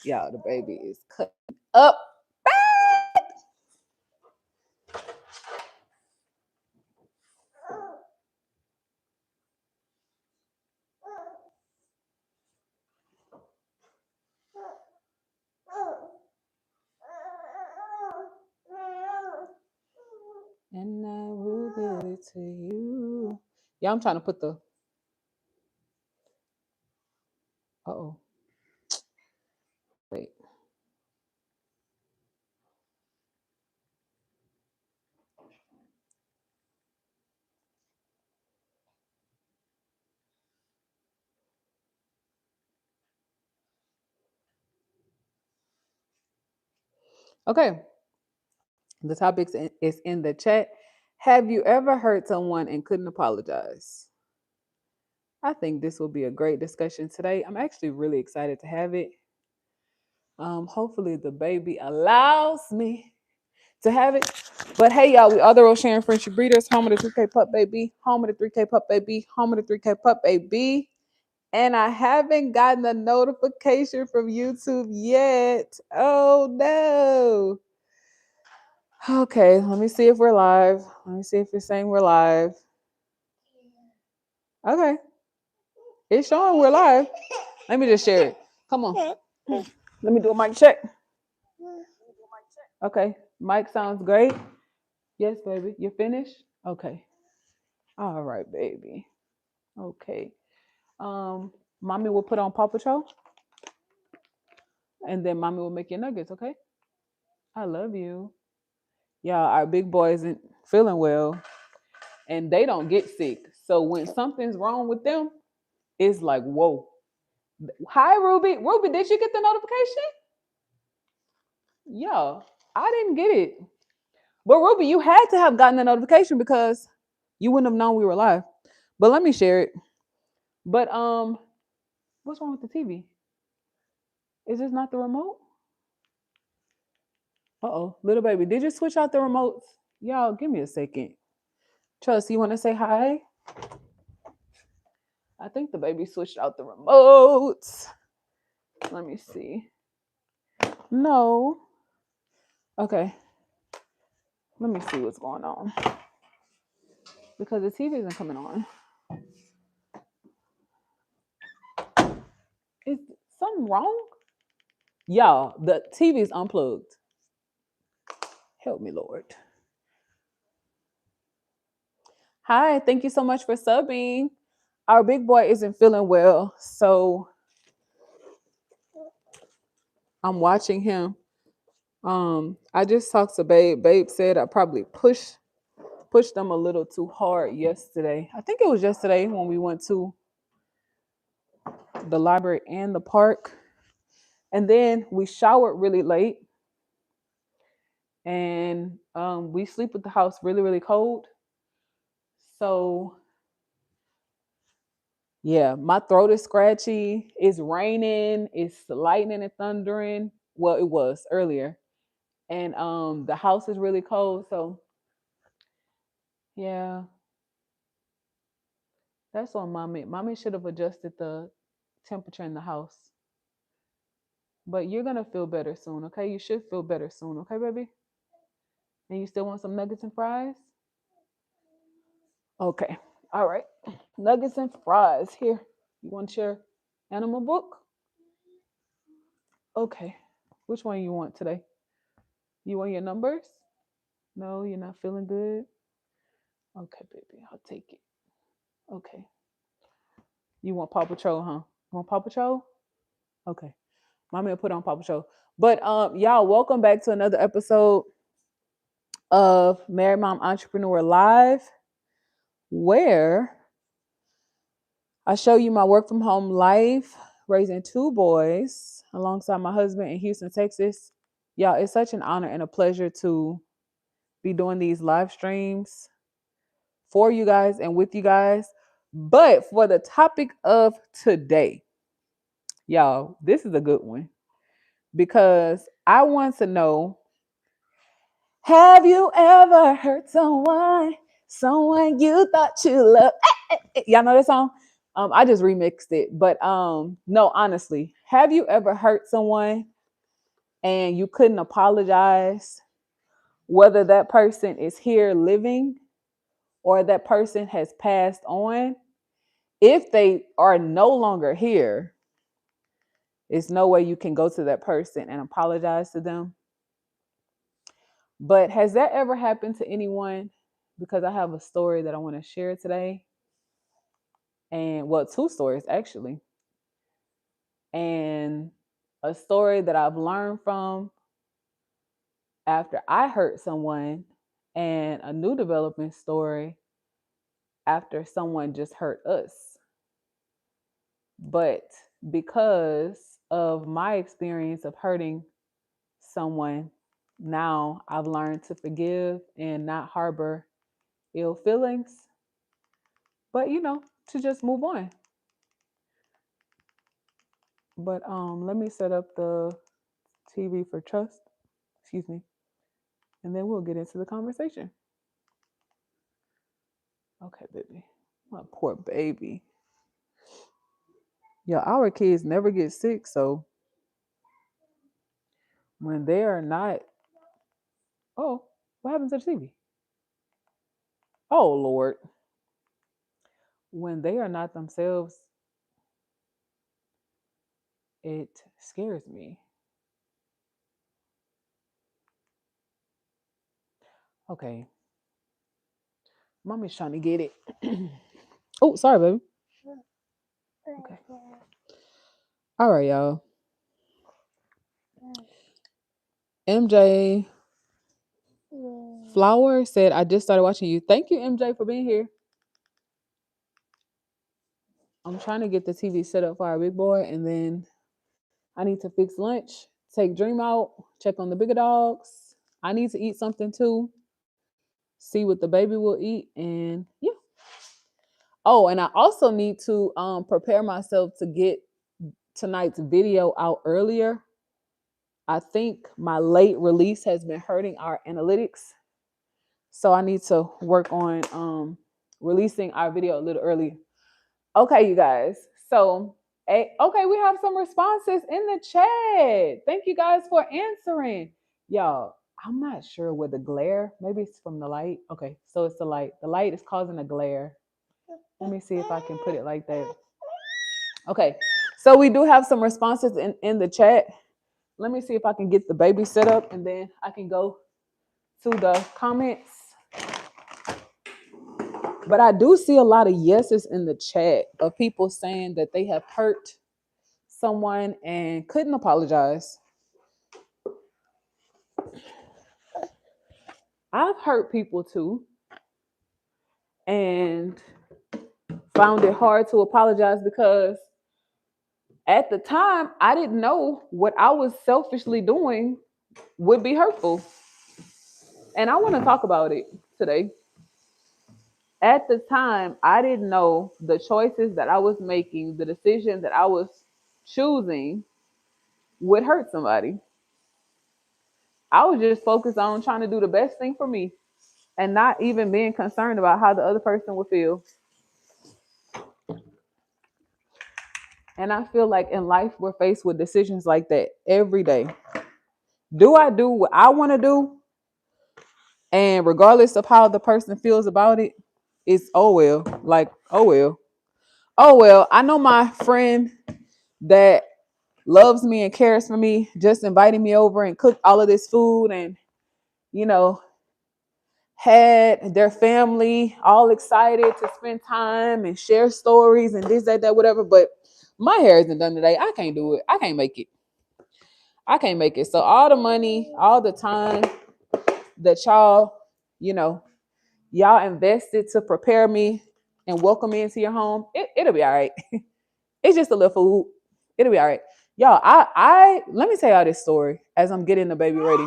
Y'all, the baby is cutting up. And I will give it to you. Yeah, I'm trying to put the. Oh, wait. Okay. The topic is in the chat. Have you ever hurt someone and couldn't apologize? I think this will be a great discussion today. I'm actually really excited to have it. Hopefully the baby allows me to have it. But hey, y'all, we are the Rosharon French breeders, home of the 3K pup baby, home of the 3K pup baby, home of the 3K pup baby. And I haven't gotten a notification from YouTube yet. Oh no. Okay, let me see if we're live. Let me see if it's saying we're live. Okay. It's showing we're live. Let me just share it. Come on. Let me do a mic check. Okay. Mic sounds great. Yes, baby. You finished? Okay. All right, baby. Okay. Mommy will put on Paw Patrol. And then mommy will make your nuggets, okay? I love you. Y'all, our big boy isn't feeling well. And they don't get sick. So when something's wrong with them, it's like, whoa. Hi, Ruby. Ruby, did you get the notification? Yeah, I didn't get it. But Ruby, you had to have gotten the notification because you wouldn't have known we were live. But let me share it. But what's wrong with the TV? Is this not the remote? Uh-oh, little baby, did you switch out the remotes? Y'all, give me a second. Trust, you want to say hi? I think the baby switched out the remotes. Let me see. No. Okay. Let me see what's going on. Because the TV isn't coming on. Is something wrong? Y'all, the TV is unplugged. Help me, Lord. Hi, thank you so much for subbing. Our big boy isn't feeling well, so I'm watching him. I just talked to Babe. Babe said I probably pushed them a little too hard yesterday. I think it was yesterday when we went to the library and the park. And then we showered really late. And we sleep with the house really, really cold. So yeah, my throat is scratchy. It's raining. It's lightning and thundering. Well, it was earlier. And the house is really cold. So yeah, that's on mommy. Mommy should have adjusted the temperature in the house. But you're gonna feel better soon, okay? You should feel better soon, okay, baby? And you still want some nuggets and fries? Okay. All right. Nuggets and fries. Here. You want your animal book? Okay. Which one you want today? You want your numbers? No, you're not feeling good? Okay, baby. I'll take it. Okay. You want Paw Patrol, huh? You want Paw Patrol? Okay. Mommy will put on Paw Patrol. But y'all, welcome back to another episode of Married Mom Entrepreneur Live, where I show you my work from home life, raising two boys alongside my husband in Houston, Texas. Y'all, it's such an honor and a pleasure to be doing these live streams for you guys and with you guys. But for the topic of today, y'all, this is a good one because I want to know, have you ever hurt someone you thought you loved? Y'all know that song? I just remixed it, but no, honestly, have you ever hurt someone and you couldn't apologize, whether that person is here living or that person has passed on, if they are no longer here, there's no way you can go to that person and apologize to them. But has that ever happened to anyone? Because I have a story that I want to share today. And well, two stories actually. And a story that I've learned from after I hurt someone, and a new development story after someone just hurt us. But because of my experience of hurting someone, now I've learned to forgive and not harbor ill feelings, but to just move on. But let me set up the TV for trust, excuse me, and then we'll get into the conversation. Okay, baby. My poor baby. Yeah, our kids never get sick, so when they are not, oh, what happens to the TV? Oh Lord. When they are not themselves, it scares me. Okay. Mommy's trying to get it. Oh, sorry, baby. Okay. All right, y'all. MJ Flower said, I just started watching you. Thank you, MJ, for being here. I'm trying to get the TV set up for our big boy, and then I need to fix lunch, take Dream out, check on the bigger dogs. I need to eat something too, see what the baby will eat, and yeah. Oh, and I also need to prepare myself to get tonight's video out earlier. I think my late release has been hurting our analytics. So I need to work on releasing our video a little earlier. Okay, you guys. So, okay, we have some responses in the chat. Thank you guys for answering. Y'all, I'm not sure where the glare, maybe it's from the light. Okay, so it's the light. The light is causing a glare. Let me see if I can put it like that. Okay, so we do have some responses in the chat. Let me see if I can get the baby set up, and then I can go to the comments. But I do see a lot of yeses in the chat of people saying that they have hurt someone and couldn't apologize. I've hurt people too and found it hard to apologize because at the time I didn't know what I was selfishly doing would be hurtful. And I want to talk about it today. At the time, I didn't know the choices that I was making, the decision that I was choosing would hurt somebody. I was just focused on trying to do the best thing for me and not even being concerned about how the other person would feel. And I feel like in life, we're faced with decisions like that every day. Do I do what I want to do? And regardless of how the person feels about it, it's oh well. Like, oh well. Oh well. I know my friend that loves me and cares for me just invited me over and cooked all of this food and, had their family all excited to spend time and share stories and this, that, whatever. But my hair isn't done today. I can't do it. I can't make it. I can't make it. So all the money, all the time that y'all invested to prepare me and welcome me into your home, it'll be all right. It's just a little food. It'll be all right. Y'all, I let me tell y'all this story as I'm getting the baby ready.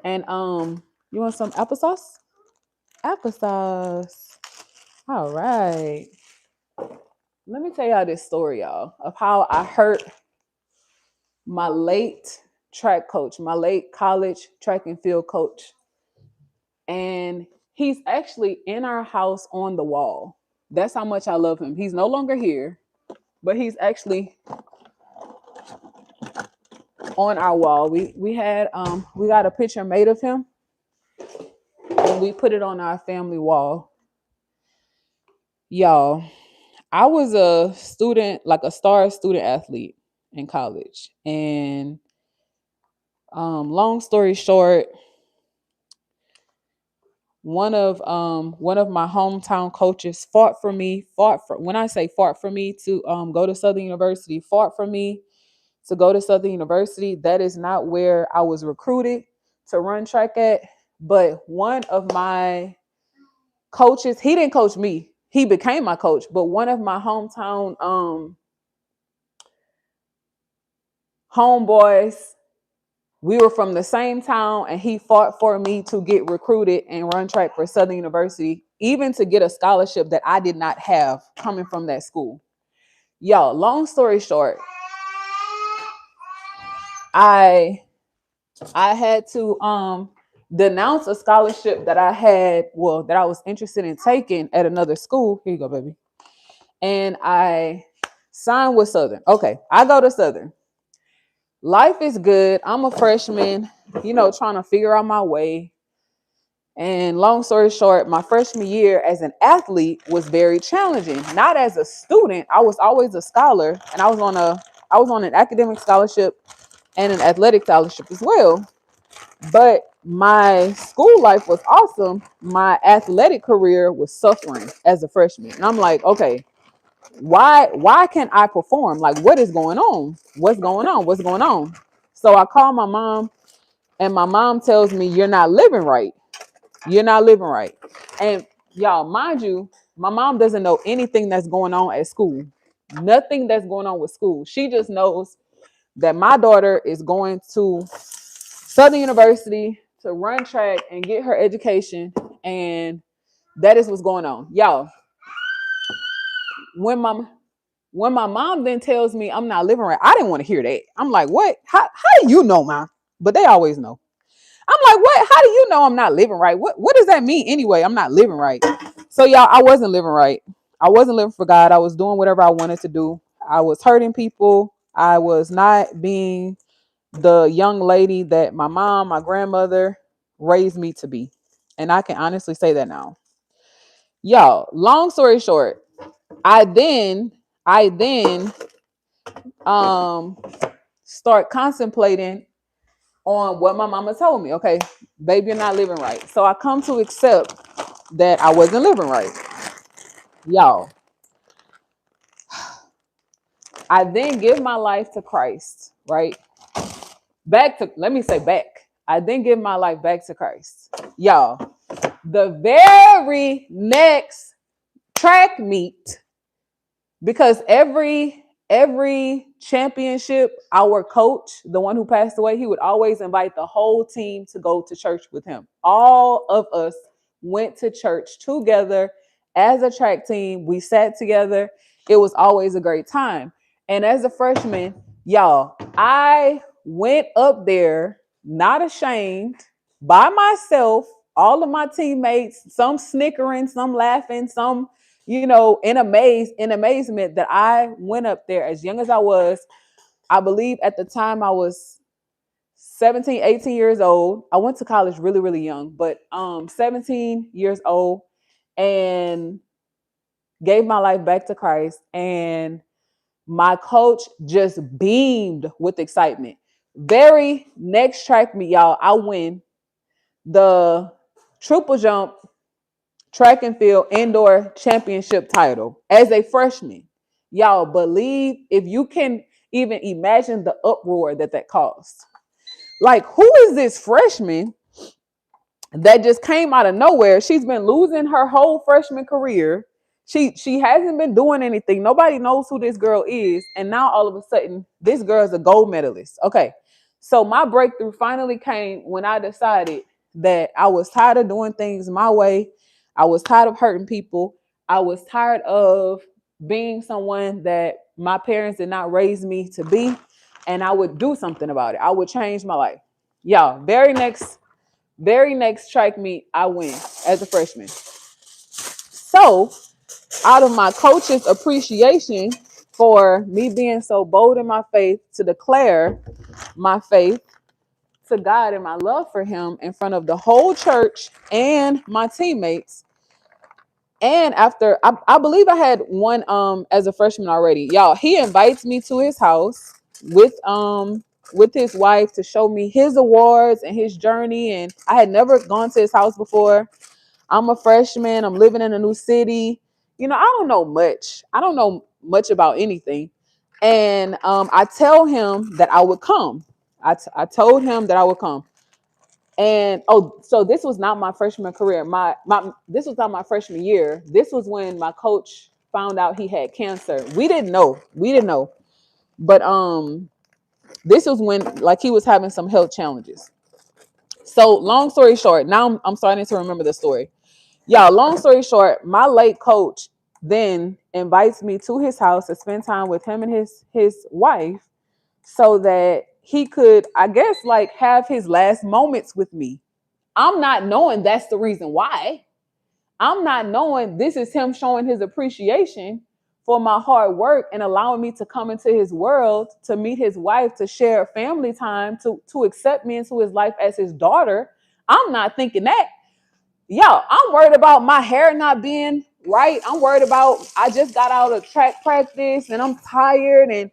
And you want some applesauce? Applesauce. All right. Let me tell y'all this story, y'all, of how I hurt my late track coach, my late college track and field coach. And he's actually in our house on the wall. That's how much I love him. He's no longer here, but he's actually on our wall. We had we got a picture made of him and we put it on our family wall. Y'all, I was a student, like a star student athlete in college. And long story short, one of my hometown coaches fought for me, when I say fought for me to go to Southern University, fought for me to go to Southern University. That is not where I was recruited to run track at. But one of my coaches, he didn't coach me. He became my coach. But one of my hometown homeboys, we were from the same town, and he fought for me to get recruited and run track for Southern University, even to get a scholarship that I did not have coming from that school. Y'all, long story short, I had to denounce a scholarship that I had, well, that I was interested in taking at another school. Here you go, baby. And I signed with Southern. Okay, I go to Southern. Life is good. I'm a freshman, trying to figure out my way. And long story short, my freshman year as an athlete was very challenging. Not as a student. I was always a scholar, and I was on an academic scholarship and an athletic scholarship as well. But my school life was awesome. My athletic career was suffering as a freshman. And I'm like, okay, why can't I perform? Like, what is going on? What's going on? What's going on? So I call my mom, and my mom tells me, you're not living right. You're not living right. And y'all, mind you, my mom doesn't know anything that's going on at school. Nothing that's going on with school. She just knows that my daughter is going to Southern University to run track and get her education. And that is what's going on. Y'all, when my mom then tells me I'm not living right, I didn't want to hear that. I'm like, what? How do you know, Mom? But they always know. I'm like, what? How do you know I'm not living right? What does that mean anyway? I'm not living right. So y'all, I wasn't living right. I wasn't living for God. I was doing whatever I wanted to do. I was hurting people. I was not being the young lady that my mom, my grandmother raised me to be. And I can honestly say that now. Y'all, long story short, I then um start contemplating on what my mama told me. Okay, baby, you're not living right. So I come to accept that I wasn't living right. Y'all, I then give my life to Christ, right? I then give my life back to Christ. Y'all, the very next track meet, because every championship, our coach, the one who passed away, he would always invite the whole team to go to church with him. All of us went to church together as a track team. We sat together. It was always a great time. And as a freshman, y'all, I went up there not ashamed, by myself, all of my teammates, some snickering, some laughing, some in amazement that I went up there as young as I was. I believe at the time I was 17, 18 years old. I went to college really, really young, but 17 years old, and gave my life back to Christ. And my coach just beamed with excitement. Very next track meet, y'all, I win the triple jump track and field indoor championship title as a freshman. Y'all, believe, if you can even imagine the uproar that caused. Like, who is this freshman that just came out of nowhere? She's been losing her whole freshman career. She hasn't been doing anything. Nobody knows who this girl is. And now all of a sudden, this girl is a gold medalist. Okay. So my breakthrough finally came when I decided that I was tired of doing things my way. I was tired of hurting people. I was tired of being someone that my parents did not raise me to be. And I would do something about it. I would change my life. Y'all, very next track meet, I win as a freshman. So out of my coach's appreciation for me being so bold in my faith to declare my faith to God and my love for him in front of the whole church and my teammates. And after I believe I had one as a freshman already. Y'all, he invites me to his house with his wife to show me his awards and his journey. And I had never gone to his house before. I'm a freshman. I'm living in a new city. You know, I don't know much. I don't know much about anything. And I tell him that I would come. I told him that I would come. And so this was not my freshman career. My this was not my freshman year. This was when my coach found out he had cancer. We didn't know. We didn't know. But this was when like he was having some health challenges. So long story short, now I'm starting to remember the story. Y'all, long story short, my late coach then invites me to his house to spend time with him and his wife so that he could, I guess, like have his last moments with me. I'm not knowing that's the reason why. I'm not knowing this is him showing his appreciation for my hard work and allowing me to come into his world, to meet his wife, to share family time, to accept me into his life as his daughter. I'm not thinking that. Yo, I'm worried about my hair not being right. I'm worried about I just got out of track practice and I'm tired and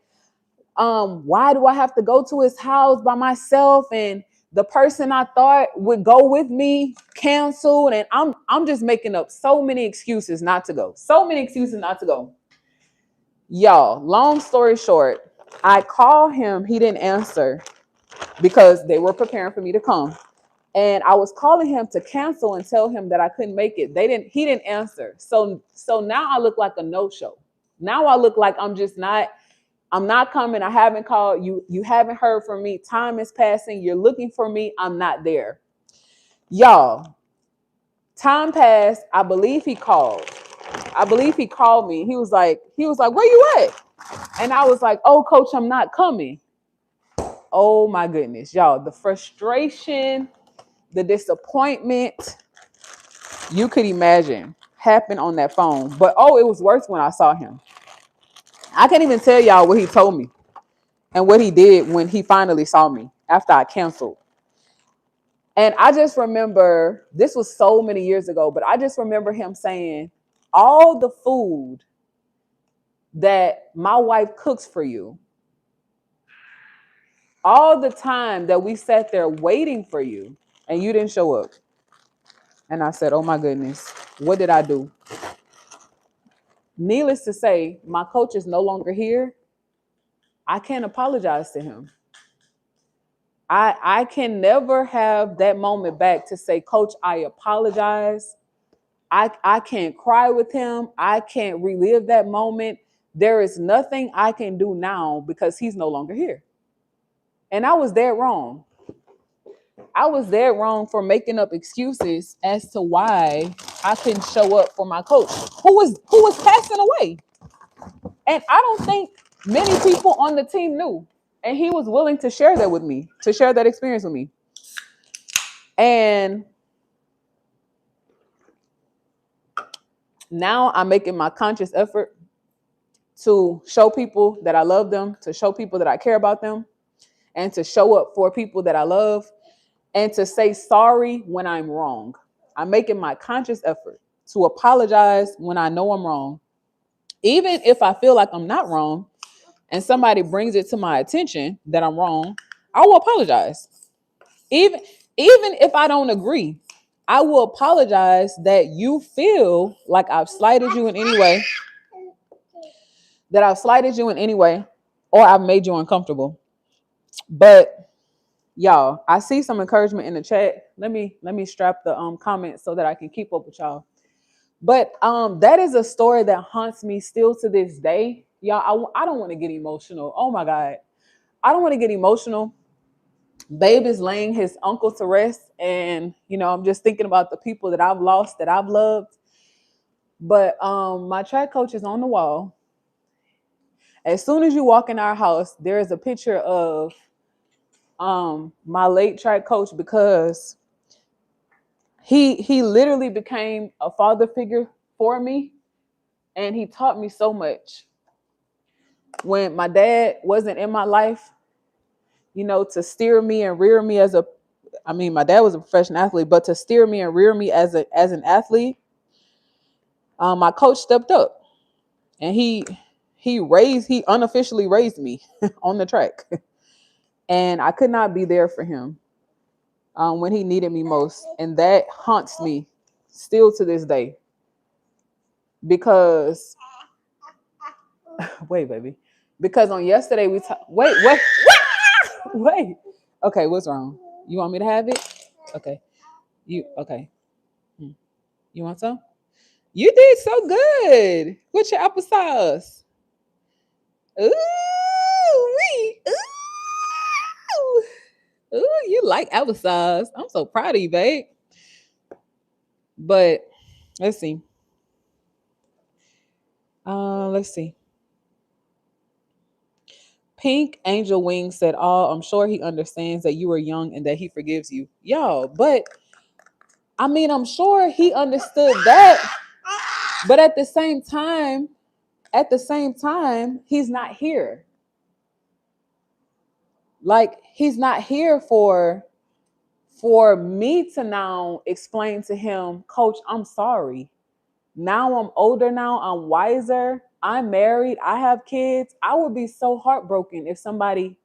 why do I have to go to his house by myself and the person I thought would go with me canceled and I'm just making up so many excuses not to go. So many excuses not to go. Y'all, long story short, I call him, he didn't answer because they were preparing for me to come. And I was calling him to cancel and tell him that I couldn't make it. He didn't answer. So now I look like a no-show. Now I look like I'm not coming. I haven't called you. You haven't heard from me. Time is passing. You're looking for me. I'm not there. Y'all, time passed. I believe he called. I believe he called me. He was like, where you at? And I was like, oh, coach, I'm not coming. Oh my goodness, y'all, the frustration, the disappointment, you could imagine happened on that phone. But it was worse when I saw him. I can't even tell y'all what he told me and what he did when he finally saw me after I canceled. And I just remember, this was so many years ago, but I just remember him saying, all the food that my wife cooks for you, all the time that we sat there waiting for you and you didn't show up. And I said, oh my goodness, what did I do? Needless to say, my coach is no longer here. I can't apologize to him. I can never have that moment back to say, coach, I apologize. I can't cry with him. I can't relive that moment. There is nothing I can do now because he's no longer here. And I was dead wrong. I was dead wrong for making up excuses as to why I couldn't show up for my coach, who was passing away. And I don't think many people on the team knew. And he was willing to share that with me, to share that experience with me. And now I'm making my conscious effort to show people that I love them, to show people that I care about them, and to show up for people that I love, and to say sorry when I'm wrong. I'm making my conscious effort to apologize when I know I'm wrong. Even if I feel like I'm not wrong and somebody brings it to my attention that I'm wrong, I will apologize. Even if I don't agree, I will apologize that you feel like I've slighted you in any way, or I've made you uncomfortable. But y'all, I see some encouragement in the chat. Let me strap the comments so that I can keep up with y'all. But that is a story that haunts me still to this day. Y'all, I don't want to get emotional. Oh my God. I don't want to get emotional. Babe is laying his uncle to rest. And, I'm just thinking about the people that I've lost, that I've loved. But my track coach is on the wall. As soon as you walk in our house, there is a picture of my late track coach, because he literally became a father figure for me, and he taught me so much. when my dad wasn't in my life, to steer me and rear me my dad was a professional athlete, but to steer me and rear me as an athlete, my coach stepped up and he unofficially raised me on the track. And I could not be there for him when he needed me most. And that haunts me still to this day. Because, wait, baby. Because on yesterday wait. Okay, what's wrong? You want me to have it? Okay. Okay. You want some? You did so good with your applesauce. Ooh, wee. Ooh. Ooh, you like applesauce. I'm so proud of you, babe. But let's see. Let's see. Pink Angel Wing said, "Oh, I'm sure he understands that you were young and that he forgives you." Y'all, but I'm sure he understood that. But at the same time, he's not here. Like, he's not here for me to now explain to him, Coach, I'm sorry. Now I'm older now, I'm wiser, I'm married, I have kids. I would be so heartbroken if somebody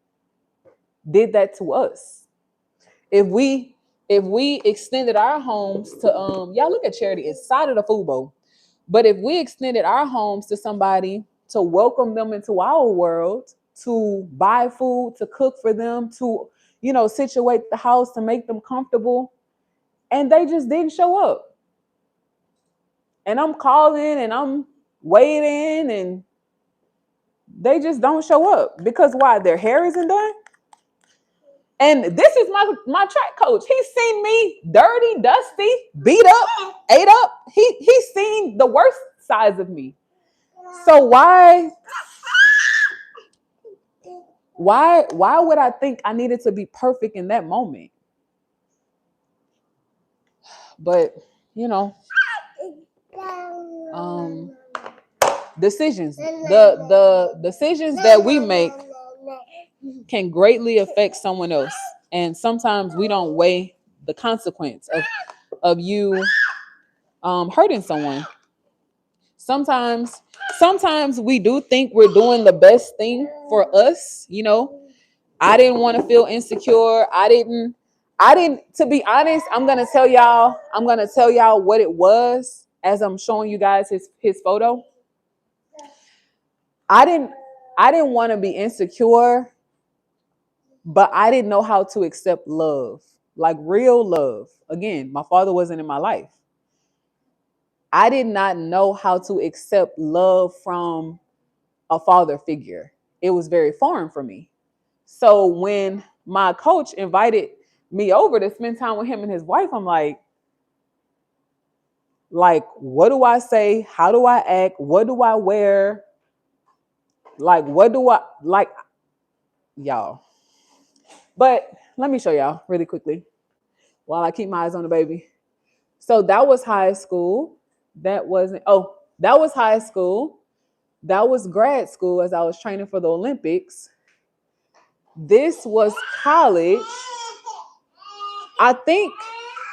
did that to us. If we extended our homes to y'all look at Charity inside of the food bowl. But if we extended our homes to somebody to welcome them into our world, to buy food, to cook for them, to situate the house, to make them comfortable, and they just didn't show up. And I'm calling and I'm waiting and they just don't show up. Because why? Their hair isn't done? And this is my track coach. He's seen me dirty, dusty, beat up, ate up. He's seen the worst sides of me. So why would I think I needed to be perfect in that moment? But decisions. The decisions that we make can greatly affect someone else. And sometimes we don't weigh the consequence of you hurting someone. Sometimes we do think we're doing the best thing for us. I didn't want to feel insecure. I didn't, to be honest, I'm going to tell y'all what it was as I'm showing you guys his photo. I didn't want to be insecure, but I didn't know how to accept love, like real love. Again, my father wasn't in my life. I did not know how to accept love from a father figure. It was very foreign for me. So when my coach invited me over to spend time with him and his wife, I'm like, what do I say? How do I act? What do I wear? Like, what do I like? Y'all. But let me show y'all really quickly while I keep my eyes on the baby. So that was high school. That was high school. That was grad school as I was training for the Olympics. This was college. I think,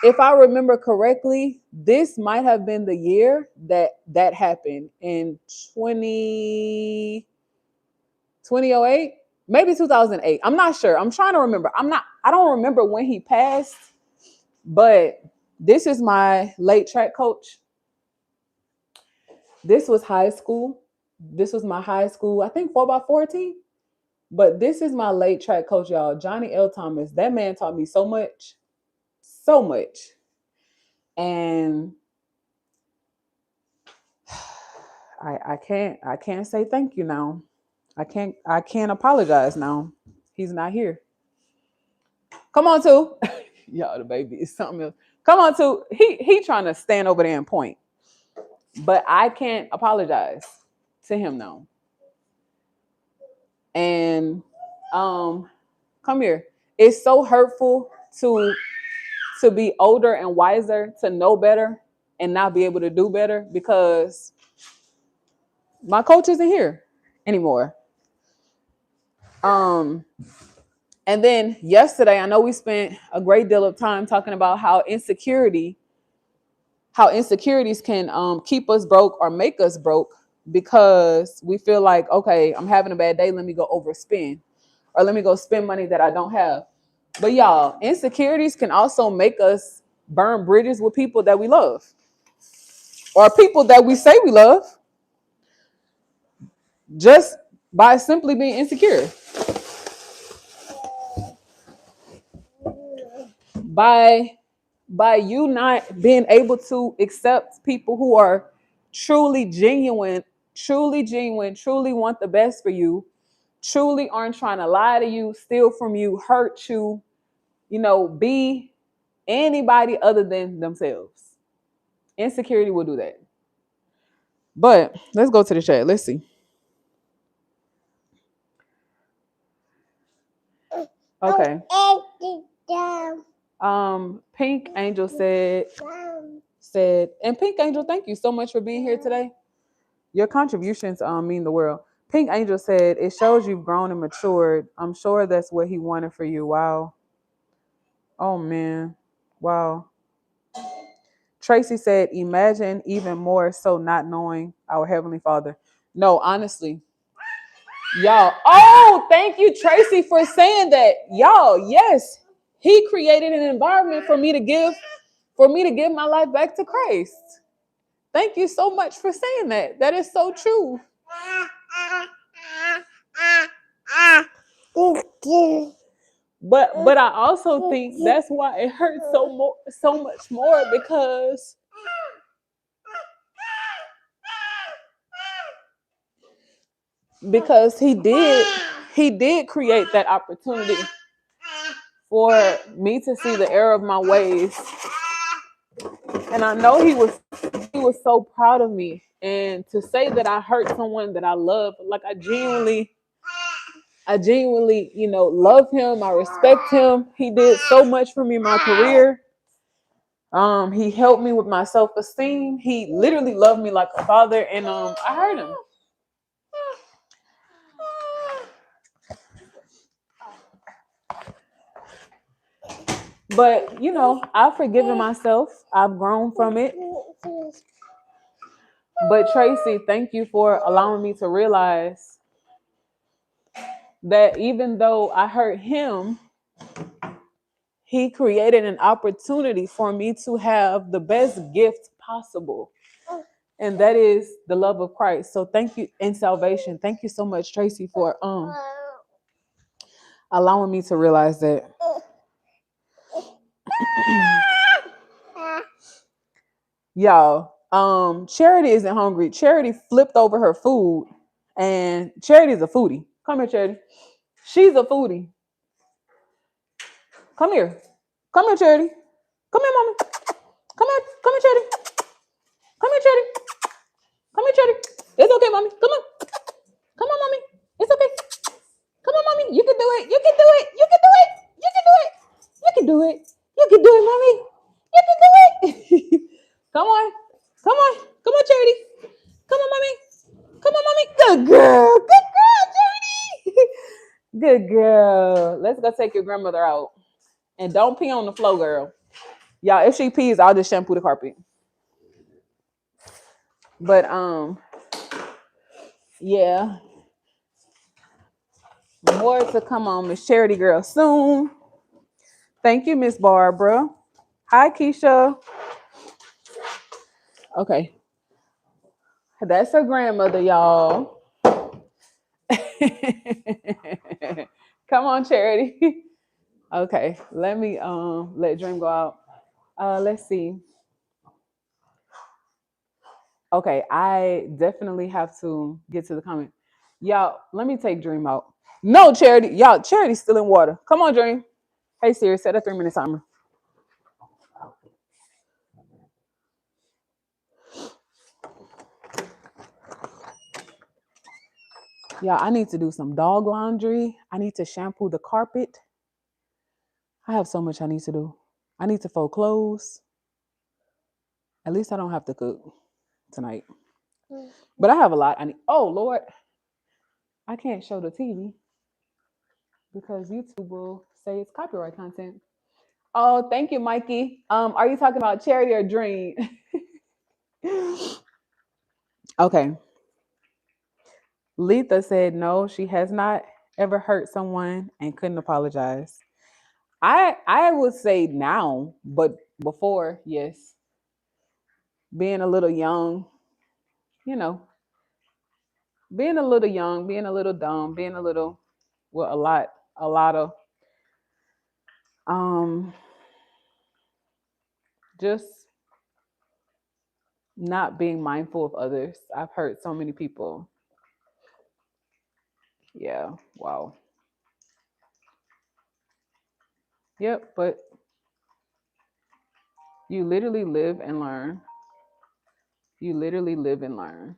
if I remember correctly, this might have been the year that happened in 2008, maybe 2008. I'm not sure. I'm trying to remember. I don't remember when he passed, but this is my late track coach. This was high school. This was my high school, I think 4x14. But this is my late track coach, y'all. Johnny L. Thomas. That man taught me so much. So much. And I can't say thank you now. I can't apologize now. He's not here. Come on, too. Y'all, the baby is something else. Come on, too. He trying to stand over there and point. But I can't apologize to him now. And come here. It's so hurtful to be older and wiser, to know better and not be able to do better, because my coach isn't here anymore. Um, and then yesterday, I know we spent a great deal of time talking about how insecurities can keep us broke or make us broke because we feel like, okay, I'm having a bad day. Let me go overspend, or let me go spend money that I don't have. But y'all, insecurities can also make us burn bridges with people that we love or people that we say we love just by simply being insecure. By you not being able to accept people who are truly genuine, truly want the best for you, truly aren't trying to lie to you, steal from you, hurt you, be anybody other than themselves. Insecurity will do that. But let's go to the chat. Let's see. Okay. Pink Angel said, and Pink Angel, thank you so much for being here today. Your contributions mean the world. Pink Angel said, it shows you've grown and matured. I'm sure that's what he wanted for you. Wow. Oh man. Wow. Tracy said, imagine even more so not knowing our Heavenly Father. No, honestly. Y'all. Oh, thank you, Tracy, for saying that. Y'all, yes. He created an environment for me to give my life back to Christ. Thank you so much for saying that. That is so true. But I also think that's why it hurts so much more because he did create that opportunity for me to see the error of my ways. And I know he was so proud of me. And to say that I hurt someone that I love, like I genuinely, love him. I respect him. He did so much for me in my career. He helped me with my self-esteem. He literally loved me like a father, and I hurt him. But I've forgiven myself. I've grown from it. But Tracy, thank you for allowing me to realize that even though I hurt him, he created an opportunity for me to have the best gift possible. And that is the love of Christ. So thank you, and salvation. Thank you so much, Tracy, for allowing me to realize that. Y'all, Charity isn't hungry. Charity flipped over her food, and Charity's a foodie. Come here, Charity. She's a foodie. Come here. Come here, Charity. Come here, mommy. Come here. Come here, Charity. Come here, Charity. Come here, Charity. It's okay, mommy. Come on. Come on, mommy. It's okay. Come on, mommy. You can do it. You can do it. You can do it. You can do it. You can do it. You can do it, mommy. You can do it. Come on. Come on. Come on, Charity. Come on, mommy. Come on, mommy. Good girl. Good girl, Charity. Good girl. Let's go take your grandmother out. And don't pee on the floor, girl. Y'all, if she pees, I'll just shampoo the carpet. But yeah. More to come on Miss Charity Girl soon. Thank you, Miss Barbara. Hi, Keisha. Okay. That's her grandmother, y'all. Come on, Charity. Okay, let me let Dream go out. Let's see. Okay, I definitely have to get to the comment. Y'all, let me take Dream out. No, Charity. Y'all, Charity's still in water. Come on, Dream. Hey, Siri, set a 3-minute timer. Yeah, I need to do some dog laundry. I need to shampoo the carpet. I have so much I need to do. I need to fold clothes. At least I don't have to cook tonight. But I have a lot. Oh, Lord. I can't show the TV. because YouTube will say it's copyright content. Oh, thank you, Mikey. Are you talking about charity or dream? Okay. Letha said no, she has not ever hurt someone and couldn't apologize. I would say now, but before, yes. Being a little young, you know, being a little young, being a little dumb, being a little well, a lot of um just not being mindful of others. I've hurt so many people. Yeah, wow. Yep, but you literally live and learn. You literally live and learn.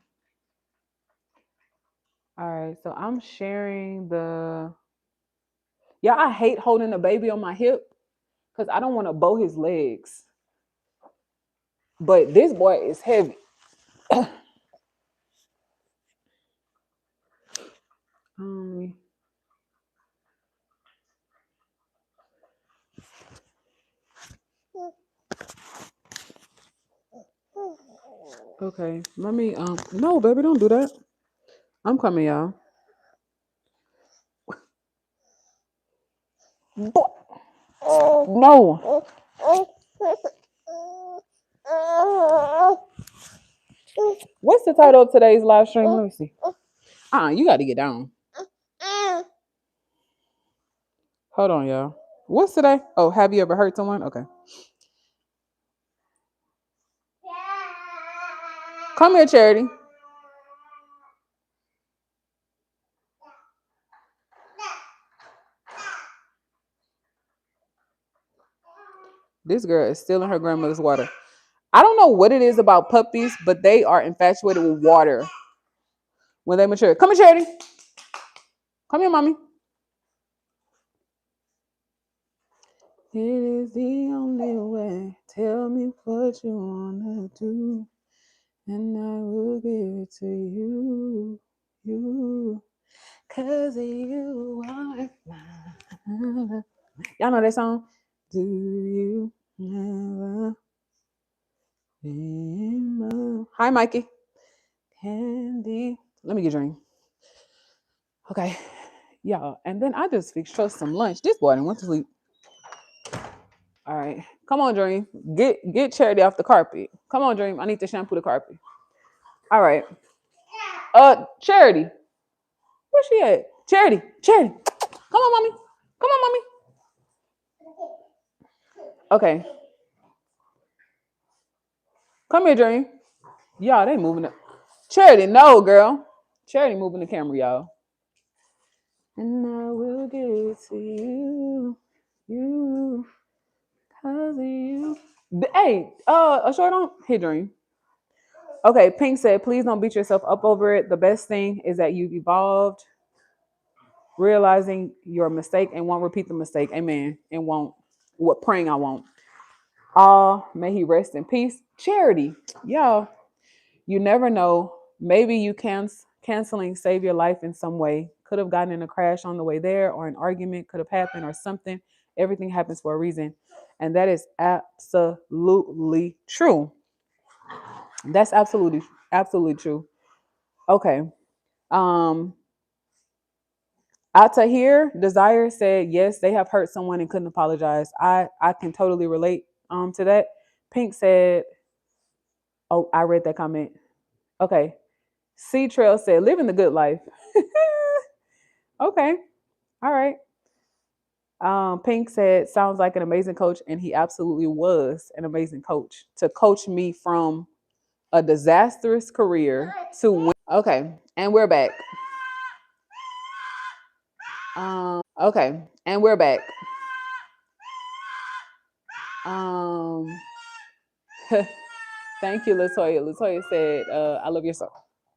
All right, so I'm sharing the. Yeah, I hate holding a baby on my hip because I don't want to bow his legs. But this boy is heavy. Um, okay, let me. No, baby, don't do that. I'm coming, y'all. No. What's the title of today's live stream? Let me see. You got to get down. Hold on, y'all. What's today? Oh, have you ever hurt someone? Okay. Come here, Charity. This girl is stealing her grandmother's water. I don't know what it is about puppies, but they are infatuated with water when they mature. Come here, Charity. Come here, mommy. It is the only way. Tell me what you wanna do, and I will give it to you. You, 'cause you are mine. Y'all know that song? Do you ever remember? Hi, Mikey. Candy. Let me get a drink. Okay, y'all. And then I just fixed us some lunch. This boy didn't went to sleep. All right, come on, Dream. Get Charity off the carpet. Come on, Dream. I need to shampoo the carpet. All right. Charity. Where's she at? Charity. Charity. Come on, mommy. Come on, mommy. Okay. Come here, Dream. Y'all, they moving it. Charity, no, girl. Charity moving the camera, y'all. And I will give it to you. You. Cause of you. Hey, a short on. Hey, Dream. Okay, Pink said, please don't beat yourself up over it. The best thing is that you've evolved, realizing your mistake and won't repeat the mistake. Amen. And won't. What praying I won't. May he rest in peace. Charity. Y'all, you never know. Maybe you canceling save your life in some way. Could have gotten in a crash on the way there, or an argument could have happened, or something. Everything happens for a reason. And that is absolutely true. That's absolutely true. Okay. Um, Atahir Desire said yes, they have hurt someone and couldn't apologize. I can totally relate to that. Pink said, oh, I read that comment. Okay. C Trail said living the good life. Okay. All right. Pink said sounds like an amazing coach, and he absolutely was an amazing coach to coach me from a disastrous career to win. Okay, and we're back. Okay, and we're back. Thank you, Latoya. Latoya said, I love your song.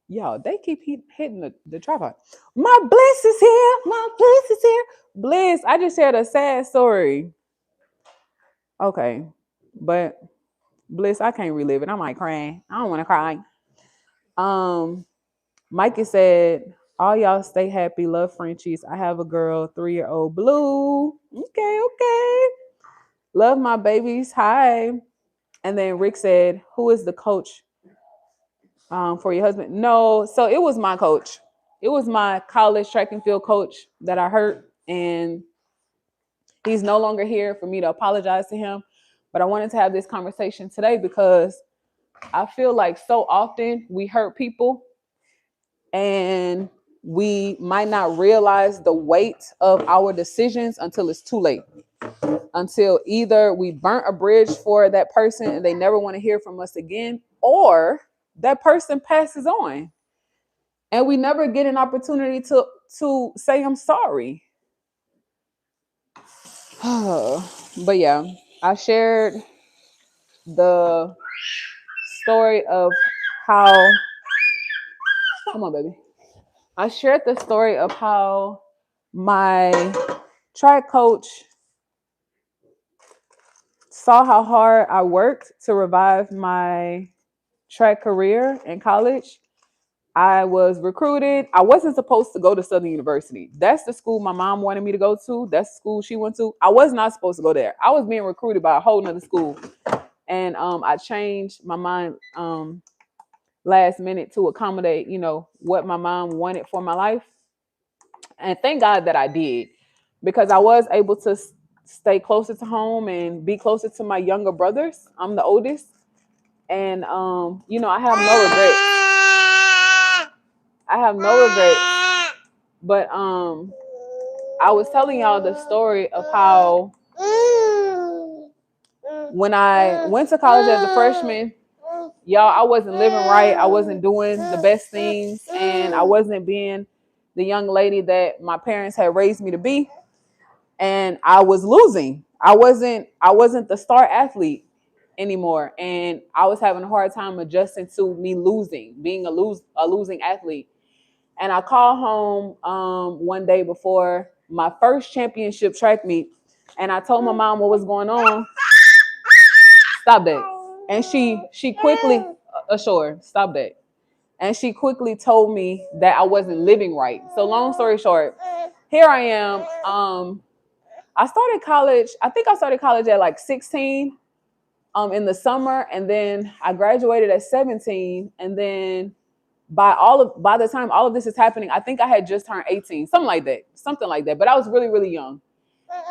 Y'all, they keep hitting the tripod. My bliss is here. My bliss is here. Bliss, I just shared a sad story. Okay, but Bliss, I can't relive it. I'm like crying. I don't want to cry. Mikey said, All y'all stay happy. Love Frenchies. I have a girl, 3-year-old Blue. Okay, okay. Love my babies. Hi. And then Rick said, who is the coach for your husband? No, so it was my coach. It was my college track and field coach that I hurt. And he's no longer here for me to apologize to him. But I wanted to have this conversation today because I feel like so often we hurt people and we might not realize the weight of our decisions until it's too late. Until either we burnt a bridge for that person and they never want to hear from us again, or that person passes on and we never get an opportunity to say I'm sorry. But yeah, I shared the story of how, come on baby, I shared the story of how my track coach saw how hard I worked to revive my track career in college. I was recruited. I wasn't supposed to go to Southern University. That's the school my mom wanted me to go to. That's the school she went to. I was not supposed to go there. I was being recruited by a whole nother school. And I changed my mind last minute to accommodate, what my mom wanted for my life. And thank God that I did, because I was able to stay closer to home and be closer to my younger brothers. I'm the oldest. And, I have no regrets. I have no regrets. But I was telling y'all the story of how when I went to college as a freshman, y'all, I wasn't living right. I wasn't doing the best things, and I wasn't being the young lady that my parents had raised me to be. And I was losing. I wasn't the star athlete anymore, and I was having a hard time adjusting to me losing, being a losing athlete. And I called home one day before my first championship track meet, and I told my mom what was going on. Stop that. And she quickly assured, stop that. And she quickly told me that I wasn't living right. So long story short, here I am. I started college. I think I started college at like 16 in the summer, and then I graduated at 17, and then by the time all of this is happening, I think I had just turned 18, something like that. But I was really, really young.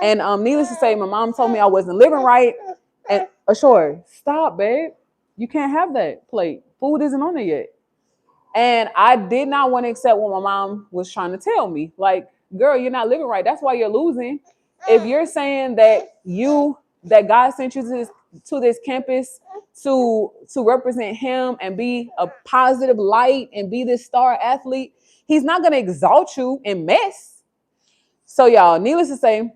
And needless to say, my mom told me I wasn't living right. And sure, stop, babe. You can't have that plate. Food isn't on there yet. And I did not want to accept what my mom was trying to tell me. Like, girl, you're not living right. That's why you're losing. If you're saying that God sent you to this campus to represent him and be a positive light and be this star athlete, he's not going to exalt you in mess. So y'all, needless to say,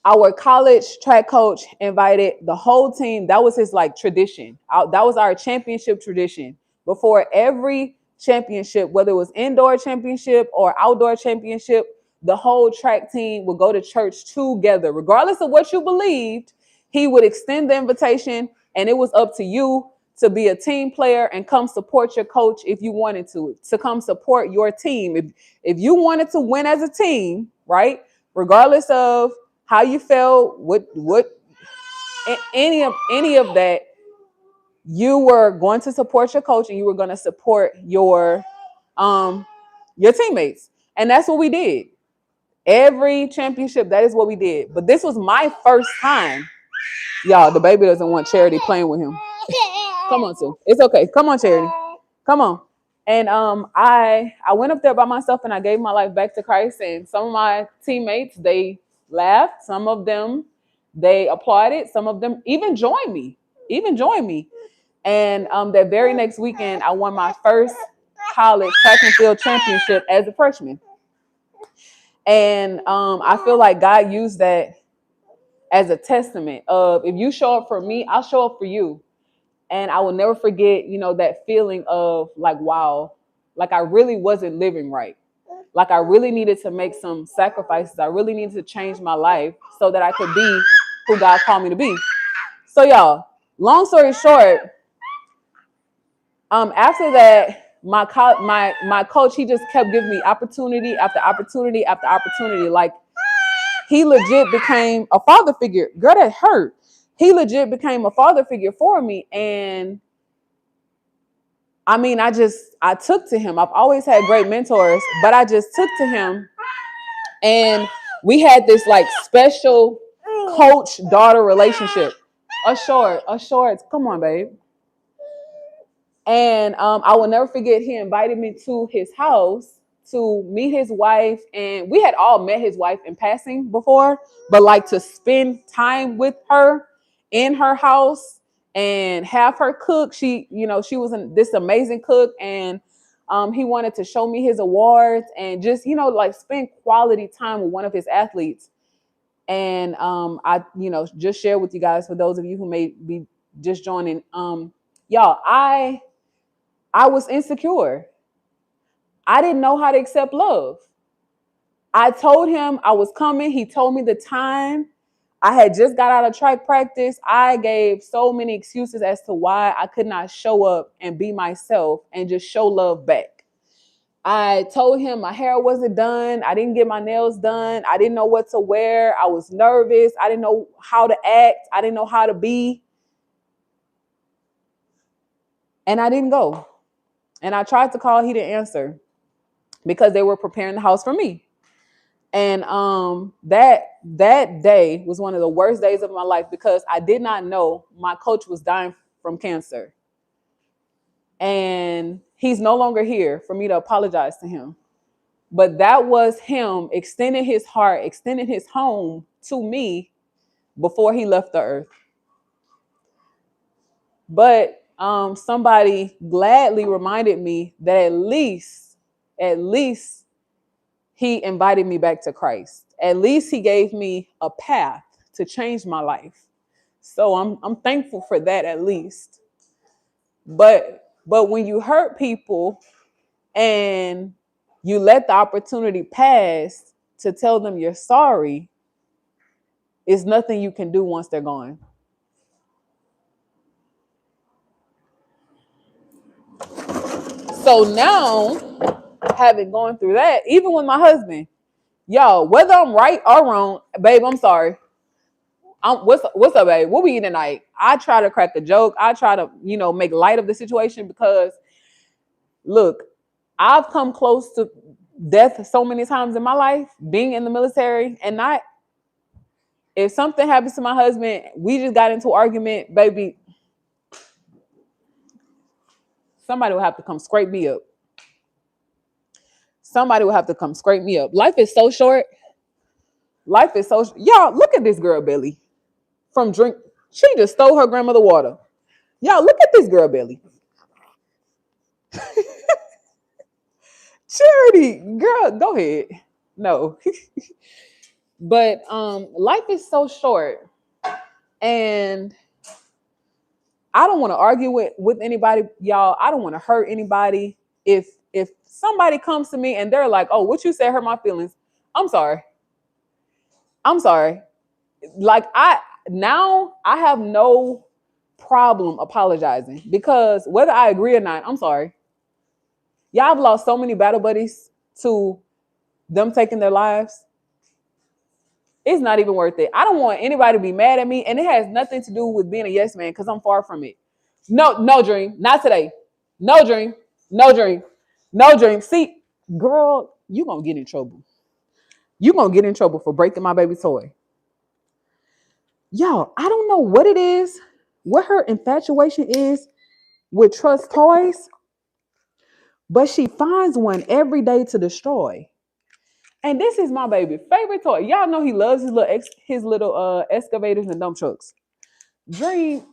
our college track coach invited the whole team. That was his like tradition. That was our championship tradition. Before every championship, whether it was indoor championship or outdoor championship, the whole track team would go to church together. Regardless of what you believed, he would extend the invitation, and it was up to you to be a team player and come support your coach if you wanted to come support your team. If you wanted to win as a team, right? Regardless of how you felt, what any of that, you were going to support your coach and you were going to support your teammates. And that's what we did. Every championship, that is what we did. But this was my first time. Y'all, the baby doesn't want Charity playing with him. Come on, Sue. It's okay. Come on, Charity. Come on. And I went up there by myself and I gave my life back to Christ. And some of my teammates, they laughed. Some of them, they applauded. Some of them even joined me. And that very next weekend, I won my first college track and field championship as a freshman. And I feel like God used that as a testament of, if you show up for me, I'll show up for you. And I will never forget, that feeling of like, wow, like I really wasn't living right. Like I really needed to make some sacrifices. I really needed to change my life so that I could be who God called me to be. So y'all, long story short, after that my coach, he just kept giving me opportunity after opportunity after opportunity. Like, he legit became a father figure. Girl, that hurt. He legit became a father figure for me. And I mean, I took to him. I've always had great mentors, but I just took to him. And we had this like special coach daughter relationship. A short. Come on, babe. And I will never forget, he invited me to his house to meet his wife. And we had all met his wife in passing before, but like to spend time with her in her house and have her cook. She, she was this amazing cook. And he wanted to show me his awards and just, like spend quality time with one of his athletes. And I, just share with you guys, for those of you who may be just joining, y'all, I was insecure. I didn't know how to accept love. I told him I was coming. He told me the time. I had just got out of track practice. I gave so many excuses as to why I could not show up and be myself and just show love back. I told him my hair wasn't done. I didn't get my nails done. I didn't know what to wear. I was nervous. I didn't know how to act. I didn't know how to be. And I didn't go. And I tried to call. He didn't answer because they were preparing the house for me. And that day was one of the worst days of my life because I did not know my coach was dying from cancer. And he's no longer here for me to apologize to him. But that was him extending his heart, extending his home to me before he left the earth. But somebody gladly reminded me that at least he invited me back to Christ. At least he gave me a path to change my life. So I'm thankful for that at least. But when you hurt people and you let the opportunity pass to tell them you're sorry, it's nothing you can do once they're gone. So now, having gone through that, even with my husband, y'all, whether I'm right or wrong, babe, I'm sorry. What's up, babe? What we eating tonight? I try to crack a joke. I try to, make light of the situation because, look, I've come close to death so many times in my life, being in the military, and if something happens to my husband, we just got into an argument, baby, somebody will have to come scrape me up. Somebody will have to come scrape me up. Life is so short. Y'all, look at this girl, Billy. She just stole her grandmother water. Y'all, look at this girl, Billy. Charity, girl, go ahead. No. But life is so short. And I don't want to argue with anybody, y'all. I don't want to hurt anybody. If somebody comes to me and they're like, oh, what you said hurt my feelings, I'm sorry. Like, I have no problem apologizing because whether I agree or not, I'm sorry. Y'all have lost so many battle buddies to them taking their lives. It's not even worth it. I don't want anybody to be mad at me, and it has nothing to do with being a yes man because I'm far from it. No, Dream, not today. No, Dream. See, girl, you gonna get in trouble. You gonna get in trouble for breaking my baby toy. Y'all, I don't know what it is, what her infatuation is with trust toys, but she finds one every day to destroy. And this is my baby favorite toy. Y'all know he loves his little excavators and dump trucks. Dream,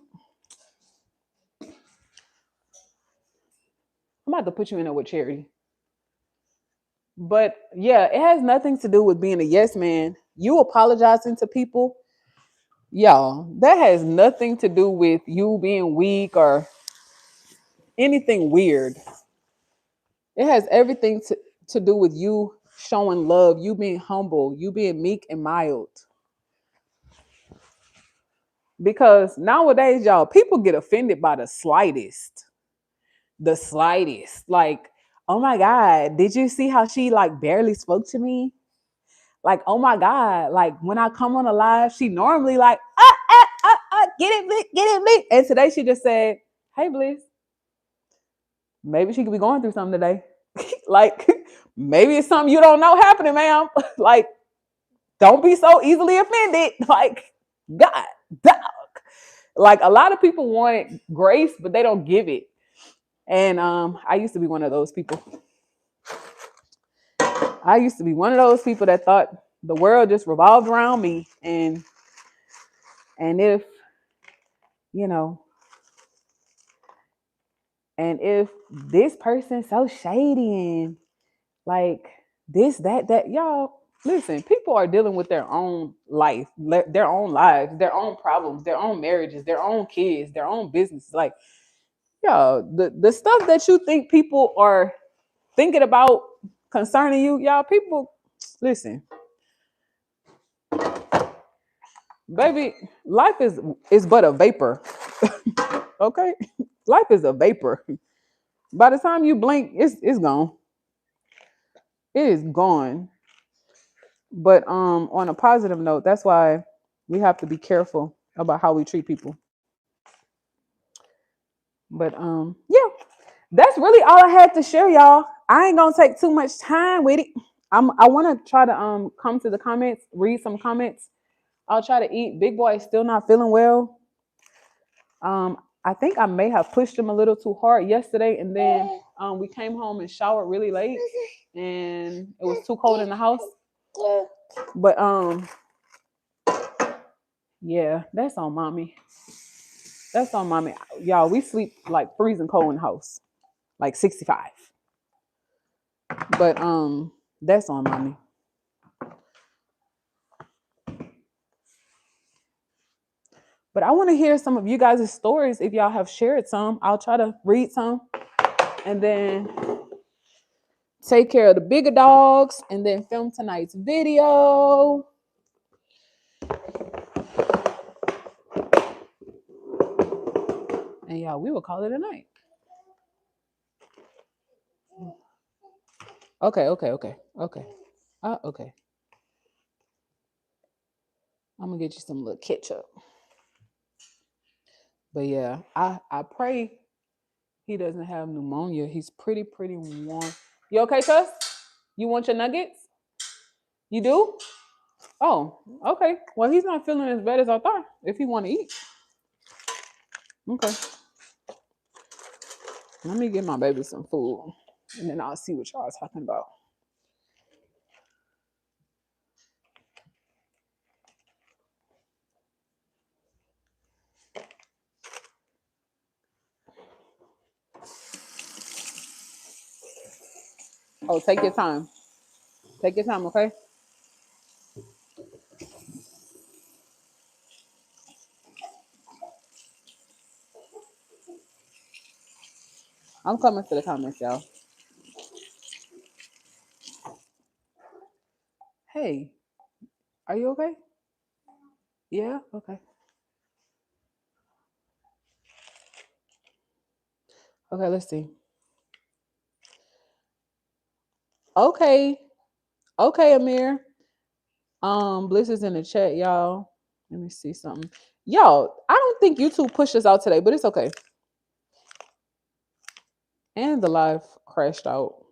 I'm about to put you in there with Charity. But yeah, it has nothing to do with being a yes man. You apologizing to people, y'all, that has nothing to do with you being weak or anything weird. It has everything to do with you showing love, you being humble, you being meek and mild. Because nowadays, y'all, people get offended by the slightest. the slightest. Like, oh my God, did you see how she like barely spoke to me? Like, oh my God, like when I come on a live, she normally like, get it, Bliss, get it, Bliss. And today she just said, hey, Bliss, maybe she could be going through something today. Like, maybe it's something you don't know happening, ma'am. Like, don't be so easily offended. Like, God, dog. Like, a lot of people want grace, but they don't give it. And I used to be one of those people. I used to be one of those people that thought the world just revolved around me. And if, you know, and if this person's so shady and like this, that, y'all, listen, people are dealing with their own life, their own lives, their own problems, their own marriages, their own kids, their own businesses. Like, y'all, the stuff that you think people are thinking about concerning you, y'all, people, listen, baby, life is but a vapor. Okay? Life is a vapor. By the time you blink, it's gone. It is gone. But on a positive note, that's why we have to be careful about how we treat people. But yeah, that's really all I had to share, y'all. I ain't gonna take too much time with it. I want to try to come to the comments, read some comments. I'll try to eat. Big boy is still not feeling well. I think I may have pushed him a little too hard yesterday, and then we came home and showered really late, and it was too cold in the house. But yeah, that's on mommy. That's on mommy. Y'all, we sleep like freezing cold in the house, like 65. But that's on mommy. But I want to hear some of you guys' stories. If y'all have shared some, I'll try to read some, and then take care of the bigger dogs, and then film tonight's video. And y'all, we will call it a night. Okay. Okay. I'm gonna get you some little ketchup. But yeah, I pray he doesn't have pneumonia. He's pretty warm. You okay, cuz? You want your nuggets? You do? Oh, okay. Well, he's not feeling as bad as I thought. If he want to eat, okay. Let me get my baby some food, and then I'll see what y'all are talking about. Oh, take your time. Take your time, okay? I'm coming to the comments, y'all. Hey, are you okay? Yeah? Okay. Okay, let's see. Okay. Okay, Amir. Bliss is in the chat, y'all. Let me see something. Yo, I don't think YouTube pushed us out today, but it's okay. And the live crashed out.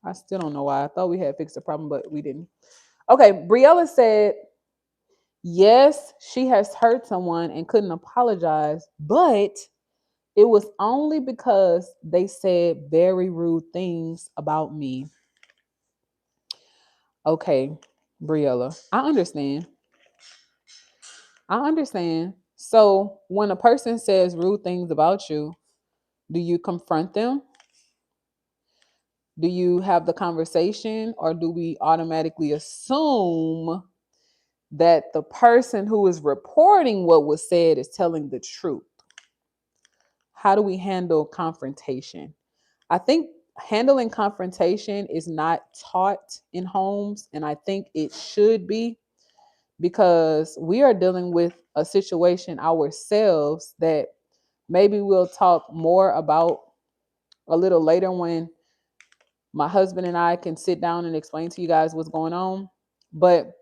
I still don't know why. I thought we had fixed the problem, but we didn't. Okay, Briella said, yes, she has hurt someone and couldn't apologize, but it was only because they said very rude things about me. Okay, Briella, I understand. So when a person says rude things about you, do you confront them? Do you have the conversation, or do we automatically assume that the person who is reporting what was said is telling the truth? How do we handle confrontation? I think handling confrontation is not taught in homes, and I think it should be, because we are dealing with a situation ourselves that maybe we'll talk more about a little later when my husband and I can sit down and explain to you guys what's going on. But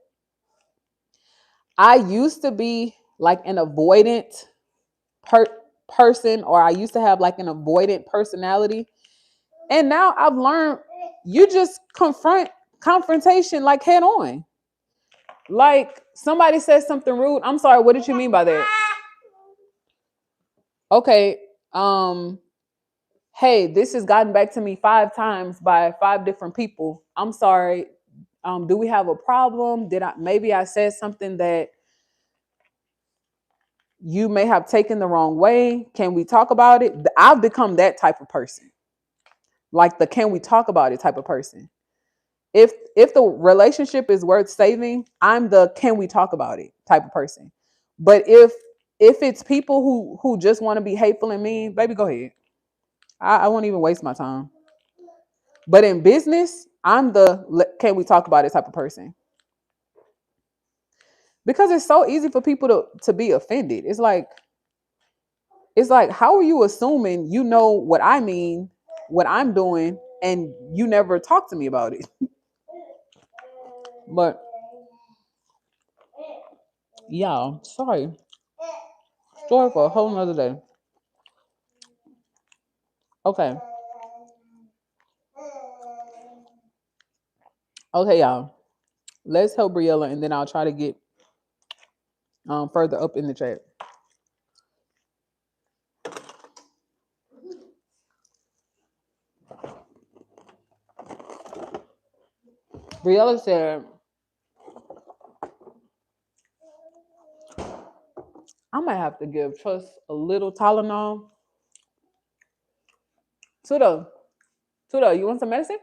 I used to be like an avoidant person, or I used to have like an avoidant personality. And now I've learned you just confrontation like head on. Like somebody says something rude. I'm sorry, what did you mean by that? Okay. Hey, this has gotten back to me 5 times by 5 different people. I'm sorry. Do we have a problem? Did I maybe I said something that you may have taken the wrong way? Can we talk about it? I've become that type of person. Like the can we talk about it type of person. If the relationship is worth saving, I'm the can we talk about it type of person. But if it's people who just want to be hateful and mean, baby, go ahead. I won't even waste my time. But in business, I'm the can we talk about it type of person. Because it's so easy for people to be offended. It's like how are you assuming you know what I mean, what I'm doing, and you never talk to me about it. But yeah, sorry. Story for a whole nother day. Okay. Okay, y'all. Let's help Briella and then I'll try to get further up in the chat. Briella said, I might have to give Trust a little Tylenol. Tudo, you want some medicine?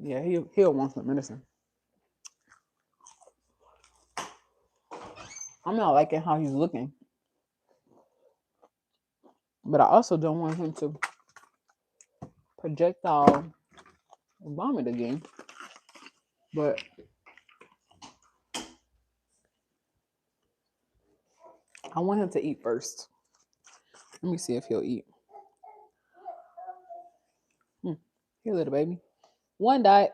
Yeah, he'll want some medicine. I'm not liking how he's looking. But I also don't want him to projectile vomit again. But I want him to eat first. Let me see if he'll eat. Here, little baby. One dot.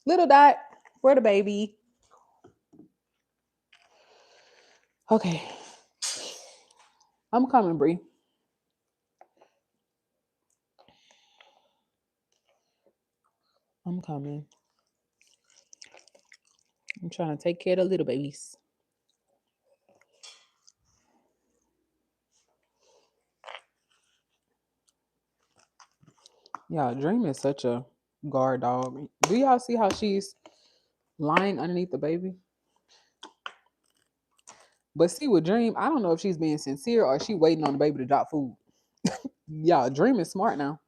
Little dot. Where the baby? Okay. I'm coming, Bree. I'm coming. I'm trying to take care of the little babies. Yeah, Dream is such a guard dog. Do y'all see how she's lying underneath the baby? But see, with Dream, I don't know if she's being sincere or she waiting on the baby to drop food. Yeah, Dream is smart now.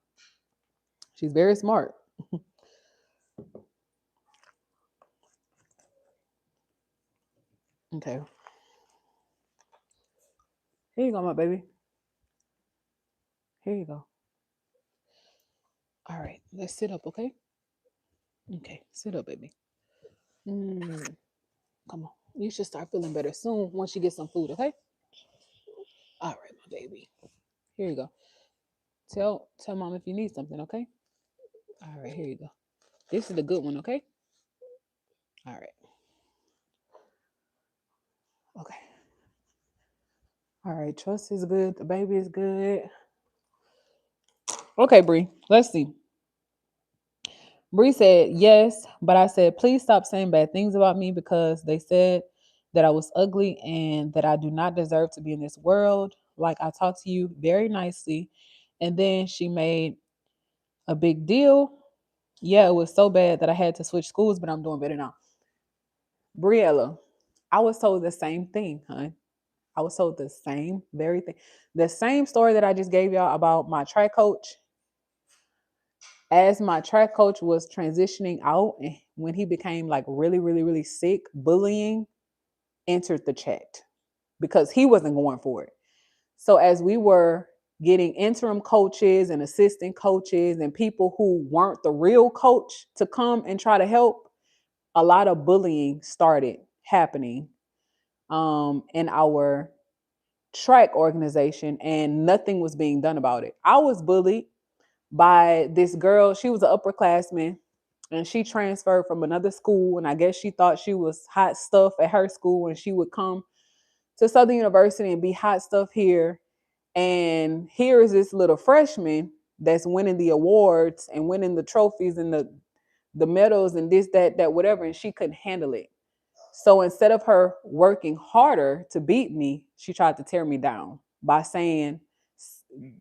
She's very smart. Okay. Here you go, my baby. Here you go. All right, let's sit up, okay? Okay, sit up, baby. Come on. You should start feeling better soon once you get some food, okay? All right, my baby. Here you go. Tell mom if you need something, okay? All right, here you go. This is the good one, okay? All right. Okay. All right, Trust is good. The baby is good. Okay, Bree. Let's see. Bree said, yes, but I said, please stop saying bad things about me because they said that I was ugly and that I do not deserve to be in this world. Like I talked to you very nicely. And then she made a big deal. Yeah, it was so bad that I had to switch schools, but I'm doing better now. Briella, I was told the same thing, hon. I was told the same very thing. The same story that I just gave y'all about my track coach. As my track coach was transitioning out, and when he became like really, really, really sick, bullying entered the chat because he wasn't going for it. So as we were getting interim coaches and assistant coaches and people who weren't the real coach to come and try to help, a lot of bullying started happening in our track organization and nothing was being done about it. I was bullied by this girl. She was an upperclassman and she transferred from another school. And I guess she thought she was hot stuff at her school and she would come to Southern University and be hot stuff here. And here is this little freshman that's winning the awards and winning the trophies and the medals and this, that, whatever. And she couldn't handle it. So instead of her working harder to beat me, she tried to tear me down by saying,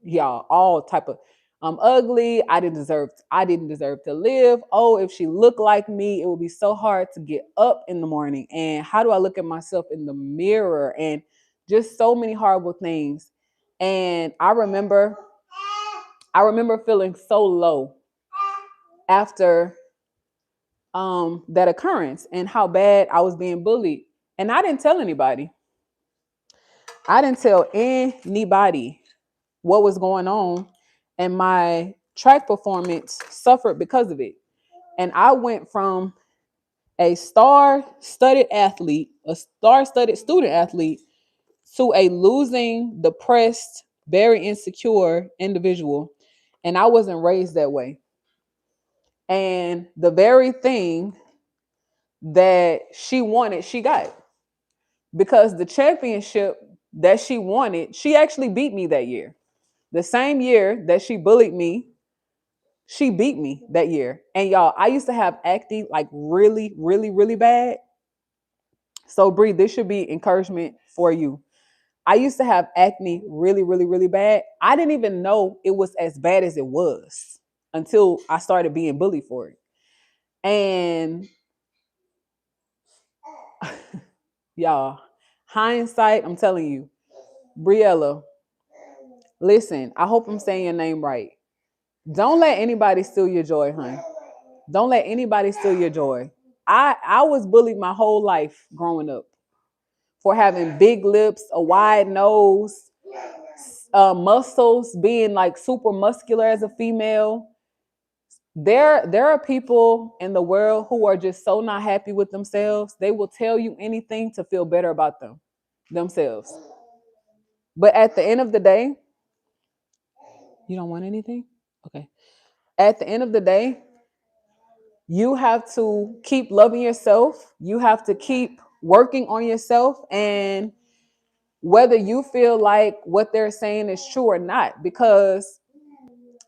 y'all, all type of I'm ugly. I didn't deserve to live. Oh, if she looked like me, it would be so hard to get up in the morning. And how do I look at myself in the mirror? And just so many horrible things. And I remember feeling so low after that occurrence and how bad I was being bullied. And I didn't tell anybody. I didn't tell anybody what was going on. And my track performance suffered because of it. And I went from a star-studded athlete, a star-studded student athlete, to a losing, depressed, very insecure individual. And I wasn't raised that way. And the very thing that she wanted, she got. Because the championship that she wanted, she actually beat me that year. The same year that she bullied me, she beat me that year. And y'all, I used to have acne like really, really, really bad. So Bree, this should be encouragement for you. I used to have acne really, really, really bad. I didn't even know it was as bad as it was until I started being bullied for it. And y'all, hindsight, I'm telling you, Briella, listen, I hope I'm saying your name right. Don't let anybody steal your joy, hon. Don't let anybody steal your joy. I was bullied my whole life growing up for having big lips, a wide nose, muscles, being like super muscular as a female. There are people in the world who are just so not happy with themselves. They will tell you anything to feel better about themselves. But at the end of the day, you don't want anything? Okay. At the end of the day, you have to keep loving yourself. You have to keep working on yourself. And whether you feel like what they're saying is true or not, because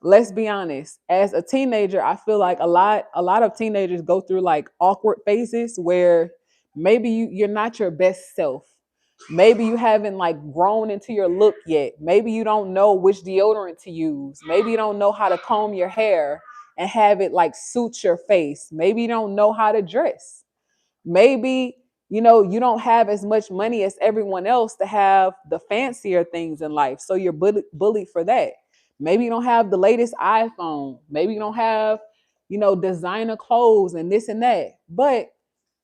let's be honest, as a teenager, I feel like a lot of teenagers go through like awkward phases where maybe you're not your best self. Maybe you haven't like grown into your look yet. Maybe you don't know which deodorant to use. Maybe you don't know how to comb your hair and have it like suit your face. Maybe you don't know how to dress. Maybe, you don't have as much money as everyone else to have the fancier things in life. So you're bullied for that. Maybe you don't have the latest iPhone. Maybe you don't have, designer clothes and this and that. But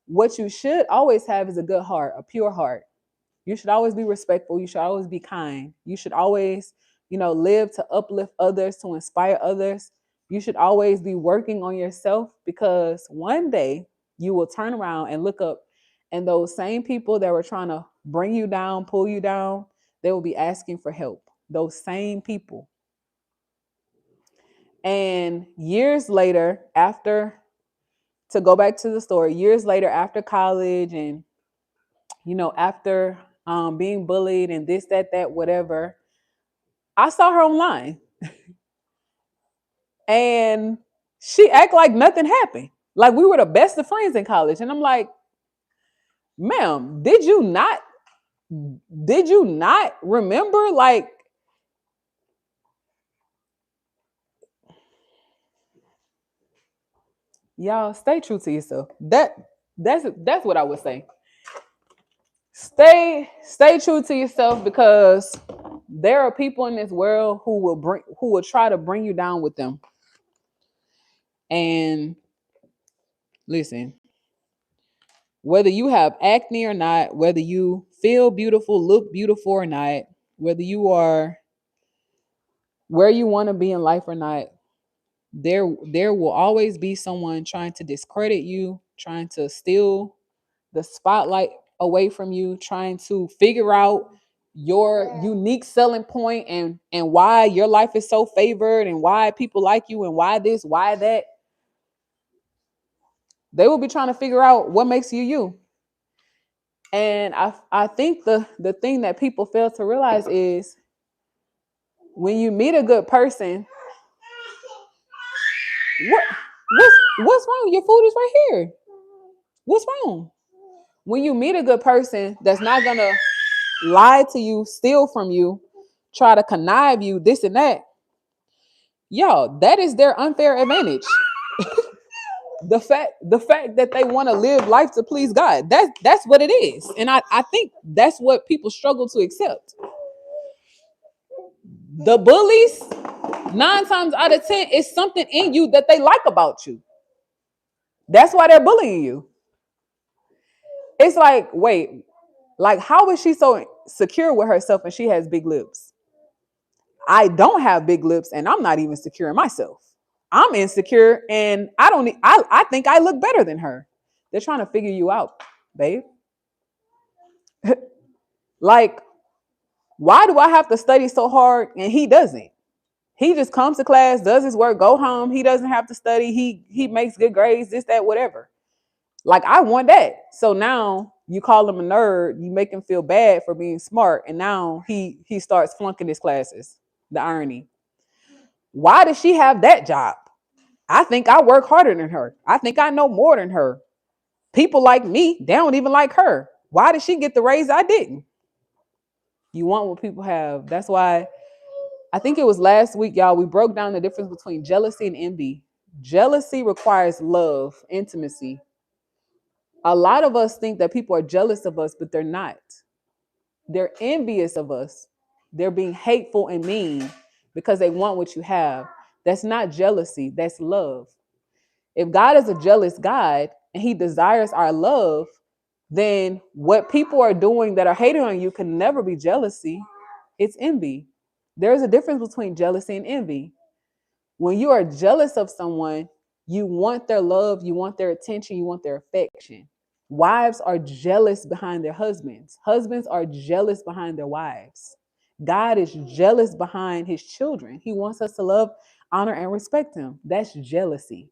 what you should always have is a good heart, a pure heart. You should always be respectful. You should always be kind. You should always, live to uplift others, to inspire others. You should always be working on yourself because one day you will turn around and look up and those same people that were trying to bring you down, pull you down, they will be asking for help. Those same people. And years later, to go back to the story, years later after college and after being bullied and this, that, whatever, I saw her online and she act like nothing happened. Like we were the best of friends in college. And I'm like, ma'am, did you not remember? Like, y'all stay true to yourself. That's what I would say. Stay true to yourself because there are people in this world who will try to bring you down with them. And listen, whether you have acne or not, whether you feel beautiful, look beautiful or not, whether you are where you want to be in life or not, there will always be someone trying to discredit you, trying to steal the spotlight away from you, trying to figure out your unique selling point and why your life is so favored and why people like you and why this, why that. They will be trying to figure out what makes you you. And I think the thing that people fail to realize is when you meet a good person, what what's wrong? Your food is right here. What's wrong? When you meet a good person that's not gonna lie to you, steal from you, try to connive you, this and that, yo, that is their unfair advantage. The fact that they want to live life to please God, that's what it is. And I think that's what people struggle to accept. The bullies, 9 times out of 10, it's something in you that they like about you. That's why they're bullying you. It's like, wait, like how is she so secure with herself and she has big lips? I don't have big lips and I'm not even secure in myself. I'm insecure and I think I look better than her. They're trying to figure you out, babe. Like, why do I have to study so hard and he doesn't? He just comes to class, does his work, go home. He doesn't have to study. He makes good grades, this, that, whatever. Like, I want that. So now you call him a nerd, you make him feel bad for being smart, and now he starts flunking his classes. The irony. Why does she have that job? I think I work harder than her. I think I know more than her. People like me, they don't even like her. Why did she get the raise I didn't? You want what people have. That's why I think it was last week, y'all, we broke down the difference between jealousy and envy. Jealousy requires love, intimacy. A lot of us think that people are jealous of us, but they're not. They're envious of us. They're being hateful and mean because they want what you have. That's not jealousy, that's love. If God is a jealous God and he desires our love, then what people are doing that are hating on you can never be jealousy. It's envy. There's a difference between jealousy and envy. When you are jealous of someone, you want their love, you want their attention, you want their affection. Wives are jealous behind their husbands. Husbands are jealous behind their wives. God is jealous behind his children. He wants us to love, honor, and respect him. That's jealousy.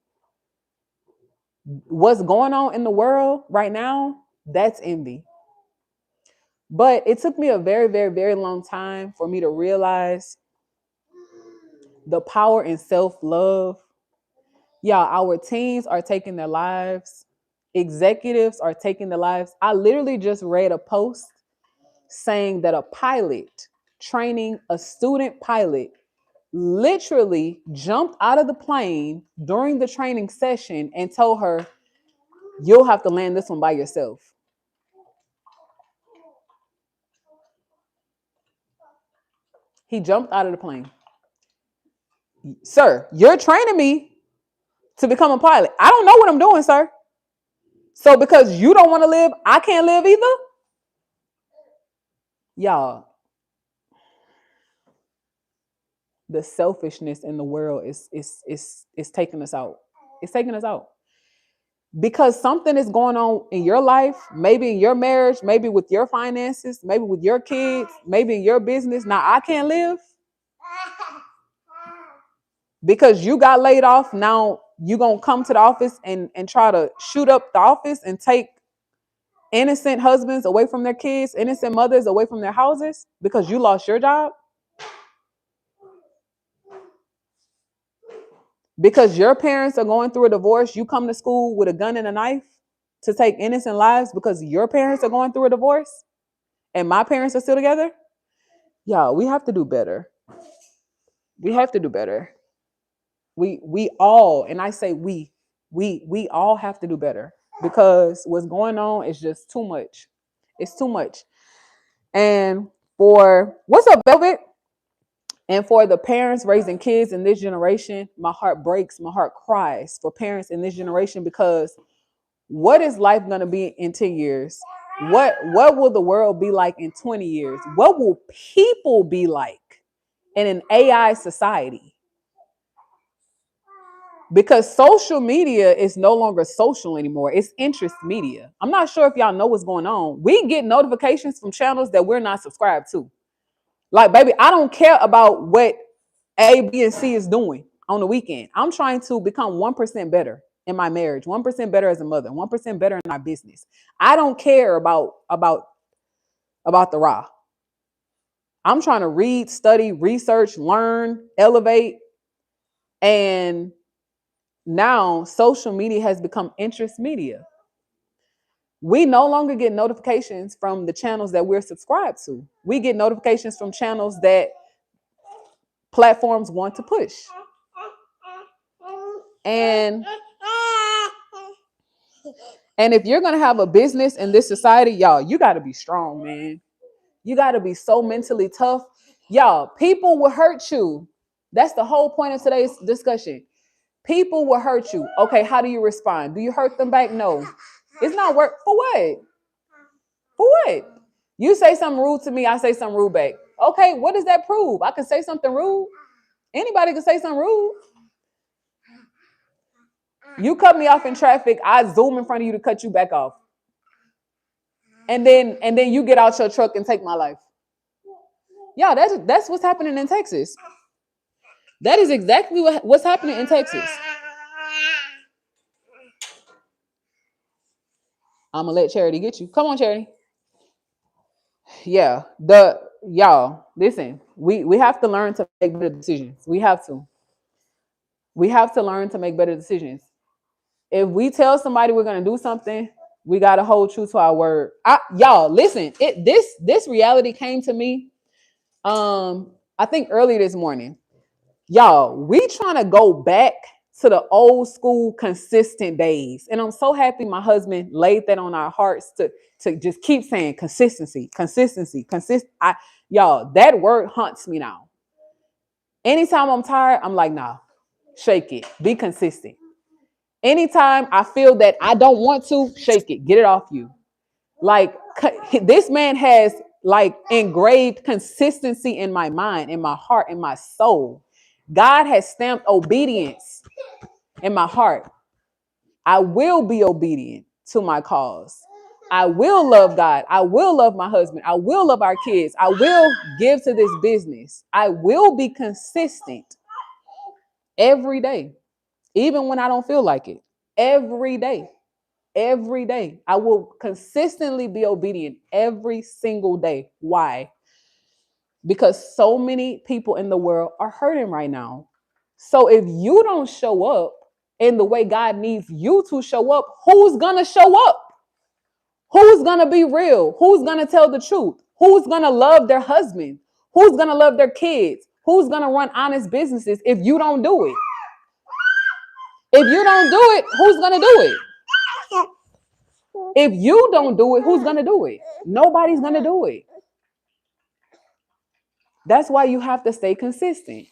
What's going on in the world right now, that's envy. But it took me a very, very, very long time for me to realize the power in self-love. Yeah, our teens are taking their lives. Executives are taking their lives. I literally just read a post saying that a pilot training a student pilot literally jumped out of the plane during the training session and told her, "You'll have to land this one by yourself." He jumped out of the plane. "Sir, you're training me to become a pilot. I don't know what I'm doing, sir. So because you don't want to live, I can't live either?" Y'all, the selfishness in the world is taking us out. It's taking us out. Because something is going on in your life, maybe in your marriage, maybe with your finances, maybe with your kids, maybe in your business. Now I can't live because you got laid off. Now you're going to come to the office and try to shoot up the office and take innocent husbands away from their kids, innocent mothers away from their houses because you lost your job. Because your parents are going through a divorce, you come to school with a gun and a knife to take innocent lives because your parents are going through a divorce and my parents are still together. Y'all, we have to do better. We have to do better. We all, and I say we all have to do better because what's going on is just too much. It's too much. And for what's up, Velvet? And for the parents raising kids in this generation, my heart breaks, my heart cries for parents in this generation because what is life going to be in 10 years? What will the world be like in 20 years? What will people be like in an AI society? because social media is no longer social anymore. It's interest media. I'm not sure if y'all know what's going on. We get notifications from channels that we're not subscribed to. Like, baby, I don't care about what A, B, and C is doing on the weekend. I'm trying to become 1% better in my marriage, 1% better as a mother, 1% better in our business. I don't care about the raw. I'm trying to read, study, research, learn, elevate. And now social media has become interest media. We no longer get notifications from the channels that we're subscribed to. We get notifications from channels that platforms want to push. And if you're going to have a business in this society, y'all, you got to be strong, man. You got to be so mentally tough. Y'all, people will hurt you. That's the whole point of today's discussion. People will hurt you. Okay, how do you respond? Do you hurt them back? No. It's not work. For what? For what? You say something rude to me, I say something rude back. Okay, what does that prove? I can say something rude. Anybody can say something rude. You cut me off in traffic, I zoom in front of you to cut you back off. And then you get out your truck and take my life. Yeah, that's what's happening in Texas. That is exactly what's happening in Texas. I'm gonna let Charity get you. Come on, Charity. Yeah, y'all, listen, we have to learn to make better decisions. We have to learn to make better decisions. If we tell somebody we're gonna do something, we gotta hold true to our word. Y'all, listen, this reality came to me. I think earlier this morning. Y'all, we trying to go back to the old school consistent days. And I'm so happy my husband laid that on our hearts to just keep saying consistency. Y'all, that word haunts me now. Anytime I'm tired, I'm like, nah, shake it. Be consistent. Anytime I feel that I don't want to, shake it. Get it off you. Like, this man has like engraved consistency in my mind, in my heart, in my soul. God has stamped obedience in my heart. I will be obedient to my cause. I will love God. I will love my husband. I will love our kids. I will give to this business. I will be consistent every day, even when I don't feel like it. Every day. Every day. I will consistently be obedient every single day. Why? Because so many people in the world are hurting right now. So if you don't show up in the way God needs you to show up, who's going to show up? Who's going to be real? Who's going to tell the truth? Who's going to love their husband? Who's going to love their kids? Who's going to run honest businesses if you don't do it? If you don't do it, who's going to do it? If you don't do it, who's going to do it? Nobody's going to do it. That's why you have to stay consistent.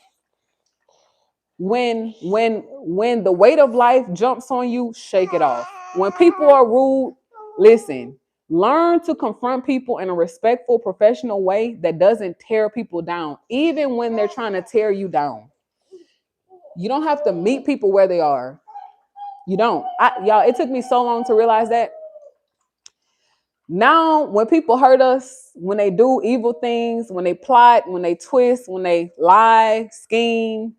When the weight of life jumps on you, shake it off. When people are rude, listen, learn to confront people in a respectful, professional way that doesn't tear people down, even when they're trying to tear you down. You don't have to meet people where they are. You don't. Y'all, it took me so long to realize that. Now, when people hurt us, when they do evil things, when they plot, when they twist, when they lie, scheme,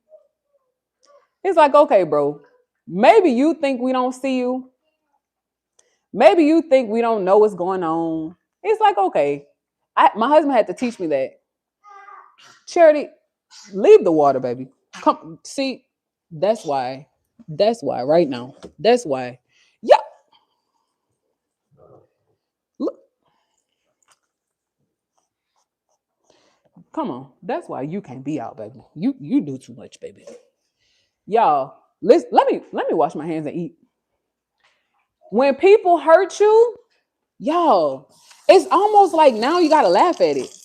it's like, okay, bro, maybe you think we don't see you. Maybe you think we don't know what's going on. It's like, okay. My husband had to teach me that. Charity, leave the water, baby. Come, see, that's why right now. That's why. Yeah. Look. Come on. That's why you can't be out, baby. You do too much, baby. Y'all, let me wash my hands and eat. When people hurt you, y'all, it's almost like now you gotta laugh at it.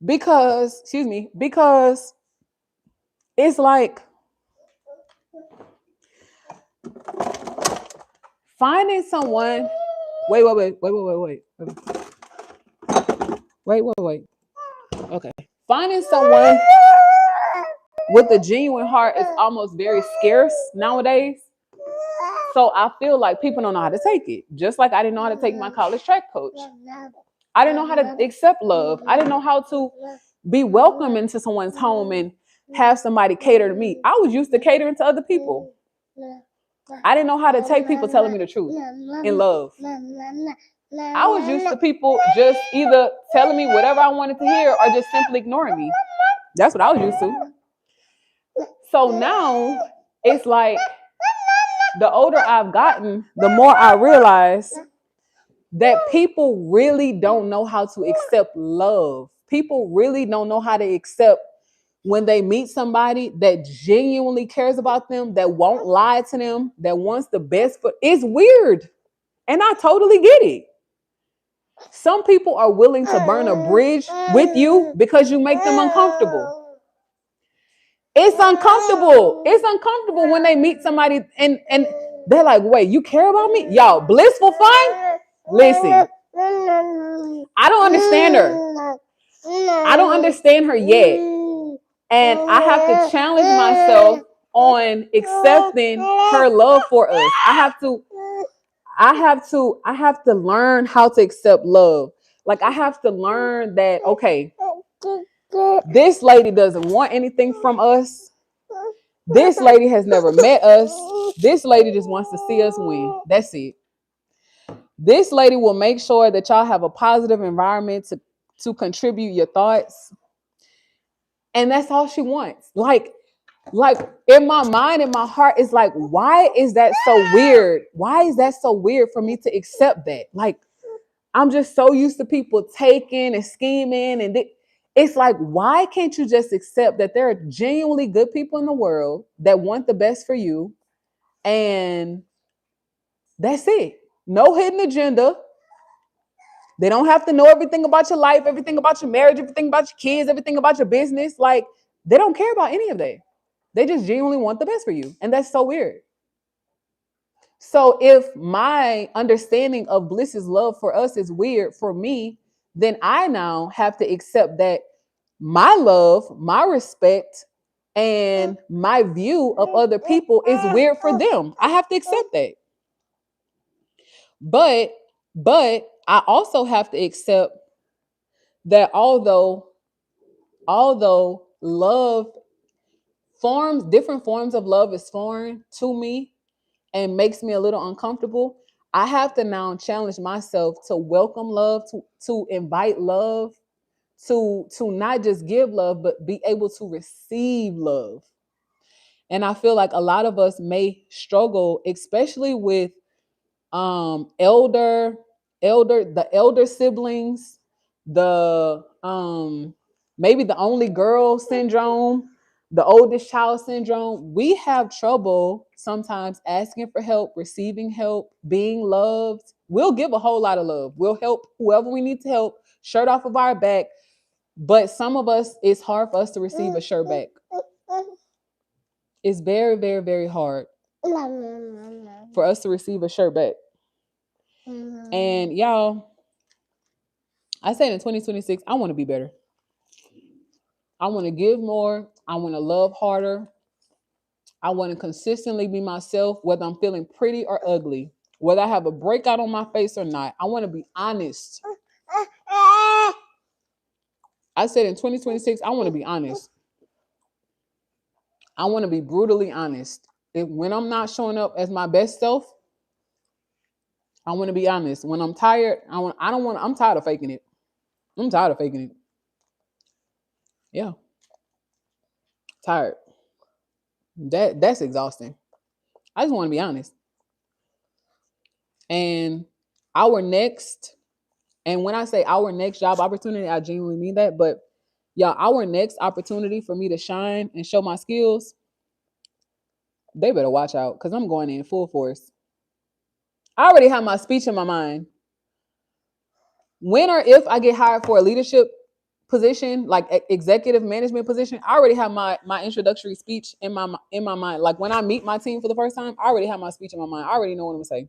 Because it's like finding someone. Wait. Okay. Finding someone. with a genuine heart is almost very scarce nowadays. So I feel like people don't know how to take it. Just like I didn't know how to take my college track coach. I didn't know how to accept love. I didn't know how to be welcome into someone's home and have somebody cater to me. I was used to catering to other people. I didn't know how to take people telling me the truth in love. I was used to people just either telling me whatever I wanted to hear or just simply ignoring me. That's what I was used to. So now it's like the older I've gotten, the more I realize that people really don't know how to accept love. People really don't know how to accept when they meet somebody that genuinely cares about them, that won't lie to them, that wants the best for. It's weird. And I totally get it. Some people are willing to burn a bridge with you because you make them uncomfortable. It's uncomfortable. It's uncomfortable when they meet somebody and they're like, wait, you care about me? Y'all, blissful fun? Listen, I don't understand her. I don't understand her yet. And I have to challenge myself on accepting her love for us. I have to learn how to accept love. Like I have to learn that, okay, this lady doesn't want anything from us. This lady has never met us. This lady just wants to see us win. That's it. This lady will make sure that y'all have a positive environment to contribute your thoughts. And that's all she wants. Like in my mind, in my heart, it's like, why is that so weird? Why is that so weird for me to accept that? Like, I'm just so used to people taking and scheming. And it's like, why can't you just accept that there are genuinely good people in the world that want the best for you? And that's it. No hidden agenda. They don't have to know everything about your life, everything about your marriage, everything about your kids, everything about your business. Like, they don't care about any of that. They just genuinely want the best for you. And that's so weird. So if my understanding of Bliss's love for us is weird for me, then I now have to accept that my love, my respect, and my view of other people is weird for them. I have to accept that. But I also have to accept that although love forms, different forms of love is foreign to me and makes me a little uncomfortable, I have to now challenge myself to welcome love, to invite love, to not just give love, but be able to receive love. And I feel like a lot of us may struggle, especially with the elder siblings, the maybe the only girl syndrome, the oldest child syndrome. We have trouble sometimes asking for help, receiving help, being loved. We'll give a whole lot of love. We'll help whoever we need to help, shirt off of our back. But some of us, it's hard for us to receive a shirt back. It's very, very, very hard for us to receive a shirt back. And y'all, I said in 2026, I want to be better. I want to give more. I want to love harder. I want to consistently be myself, whether I'm feeling pretty or ugly, whether I have a breakout on my face or not. I want to be honest. I said in 2026, I want to be honest. I want to be brutally honest. When I'm not showing up as my best self, I want to be honest. When I'm tired, I'm tired of faking it. I'm tired of faking it. Yeah. Tired. That's exhausting. I just want to be honest. And our next, and when I say our next job opportunity, I genuinely mean that. But yeah, our next opportunity for me to shine and show my skills, they better watch out because I'm going in full force. I already have my speech in my mind. When or if I get hired for a leadership position, like executive management position, I already have my introductory speech in my mind. Like when I meet my team for the first time, I already have my speech in my mind. I already know what I'm gonna say.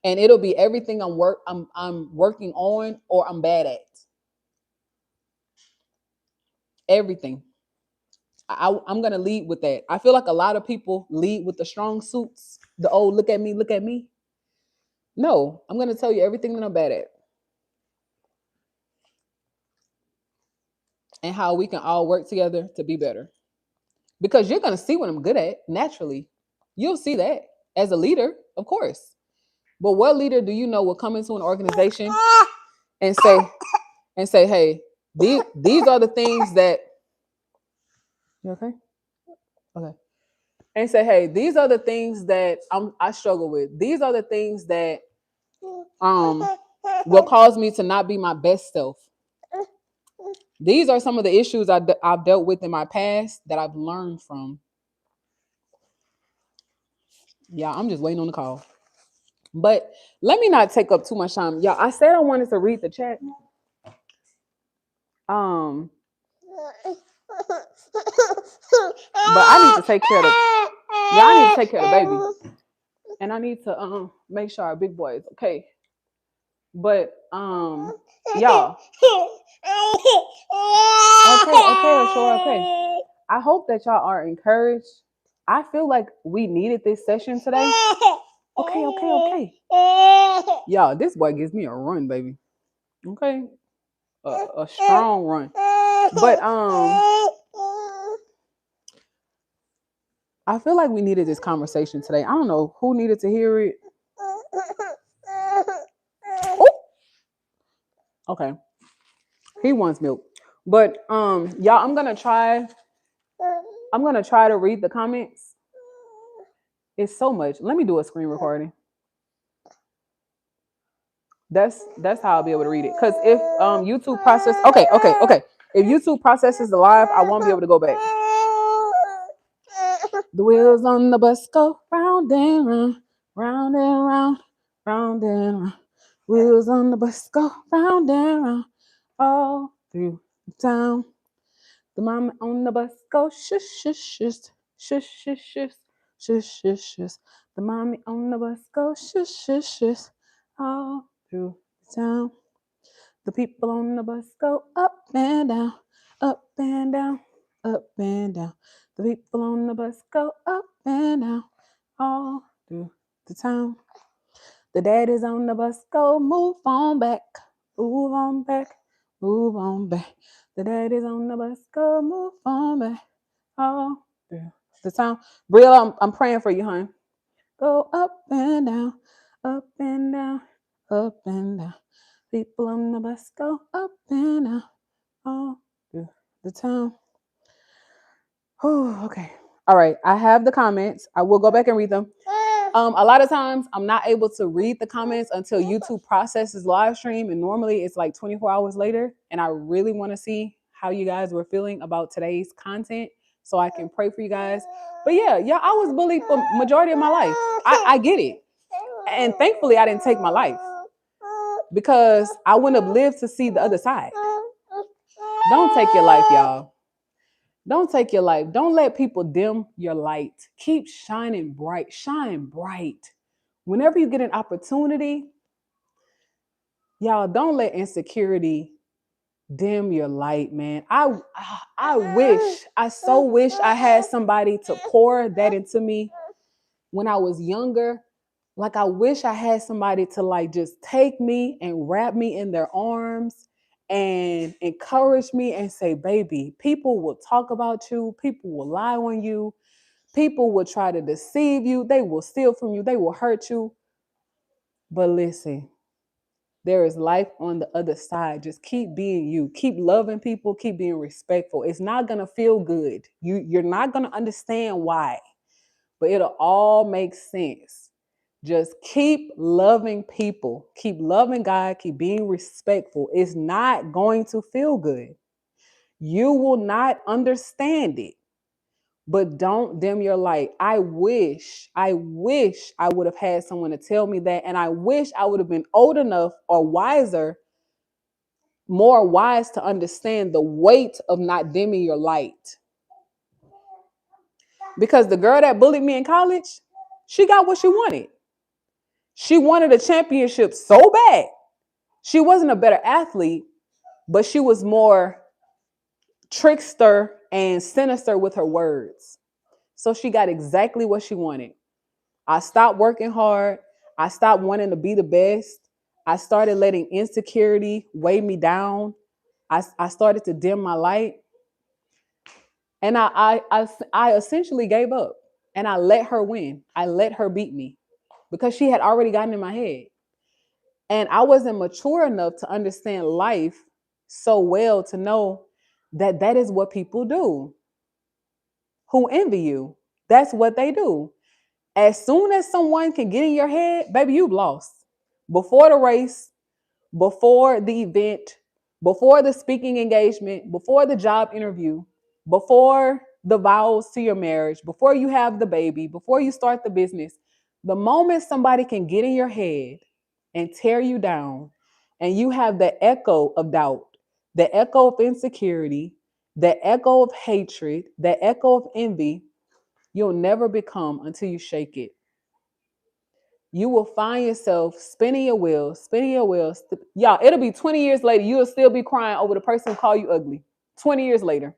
And it'll be everything I'm working on or I'm bad at. Everything. I'm gonna lead with that. I feel like a lot of people lead with the strong suits, the old look at me, look at me. No, I'm gonna tell you everything that I'm bad at and how we can all work together to be better. Because you're gonna see what I'm good at naturally. You'll see that as a leader, of course. But what leader do you know will come into an organization and say, hey, these are the things that you okay? Okay. And say, hey, these are the things that I struggle with. These are the things that will cause me to not be my best self. These are some of the issues I've dealt with in my past that I've learned from. Yeah, I'm just waiting on the call. But let me not take up too much time. Yeah, I said I wanted to read the chat. But I need to take care of I need to take care of the baby. And I need to make sure our big boy is okay. But y'all. Okay, sure, okay. I hope that y'all are encouraged. I feel like we needed this session today. Okay. Y'all, this boy gives me a run, baby. Okay. A strong run. But I feel like we needed this conversation today. I don't know who needed to hear it. Ooh. Okay. He wants milk. But y'all, I'm gonna try to read the comments. It's so much. Let me do a screen recording. That's how I'll be able to read it. Because if YouTube process okay. If YouTube processes the live, I won't be able to go back. The wheels on the bus go round and round, round and round, round and round. Wheels on the bus go round and round, all through the town. The mama on the bus go shush, shush, shush, shush, shush, shush, shush, shush, shush. The mommy on the bus go shush, shush, shush, all through the town. The people on the bus go up and down, up and down, up and down. The people on the bus go up and down, all through the town. The daddies on the bus go move on back, move on back, move on back. The daddies on the bus go move on back, all through the town. Brielle, I'm praying for you, hon. Go up and down, up and down, up and down. People on the bus go up and down, all through the town. Oh, okay. All right. I have the comments. I will go back and read them. A lot of times I'm not able to read the comments until YouTube processes live stream, and normally it's like 24 hours later. And I really want to see how you guys were feeling about today's content so I can pray for you guys. But yeah, I was bullied for majority of my life. I get it. And thankfully I didn't take my life because I wouldn't have lived to see the other side. Don't take your life, y'all. Don't take your life. Don't let people dim your light. Keep shining bright. Shine bright. Whenever you get an opportunity, y'all, don't let insecurity dim your light, man. I so wish I had somebody to pour that into me when I was younger. Like, I wish I had somebody to like just take me and wrap me in their arms and encourage me and say, baby, people will talk about you. People will lie on you. People will try to deceive you. They will steal from you. They will hurt you. But listen, there is life on the other side. Just keep being you. Keep loving people. Keep being respectful. It's not going to feel good. You're not going to understand why, but it'll all make sense. Just keep loving people. Keep loving God. Keep being respectful. It's not going to feel good. You will not understand it. But don't dim your light. I wish I would have had someone to tell me that. And I wish I would have been old enough or wiser, more wise to understand the weight of not dimming your light. Because the girl that bullied me in college, she got what she wanted. She wanted a championship so bad. She wasn't a better athlete, but she was more trickster and sinister with her words. So she got exactly what she wanted. I stopped working hard. I stopped wanting to be the best. I started letting insecurity weigh me down. I started to dim my light. And I essentially gave up. And I let her win. I let her beat me because she had already gotten in my head. And I wasn't mature enough to understand life so well to know that that is what people do who envy you. That's what they do. As soon as someone can get in your head, baby, you've lost. Before the race, before the event, before the speaking engagement, before the job interview, before the vows to your marriage, before you have the baby, before you start the business, the moment somebody can get in your head and tear you down, and you have the echo of doubt, the echo of insecurity, the echo of hatred, the echo of envy, you'll never become until you shake it. You will find yourself spinning your wheels, spinning your wheels. Y'all, it'll be 20 years later. You'll still be crying over the person who called you ugly. 20 years later.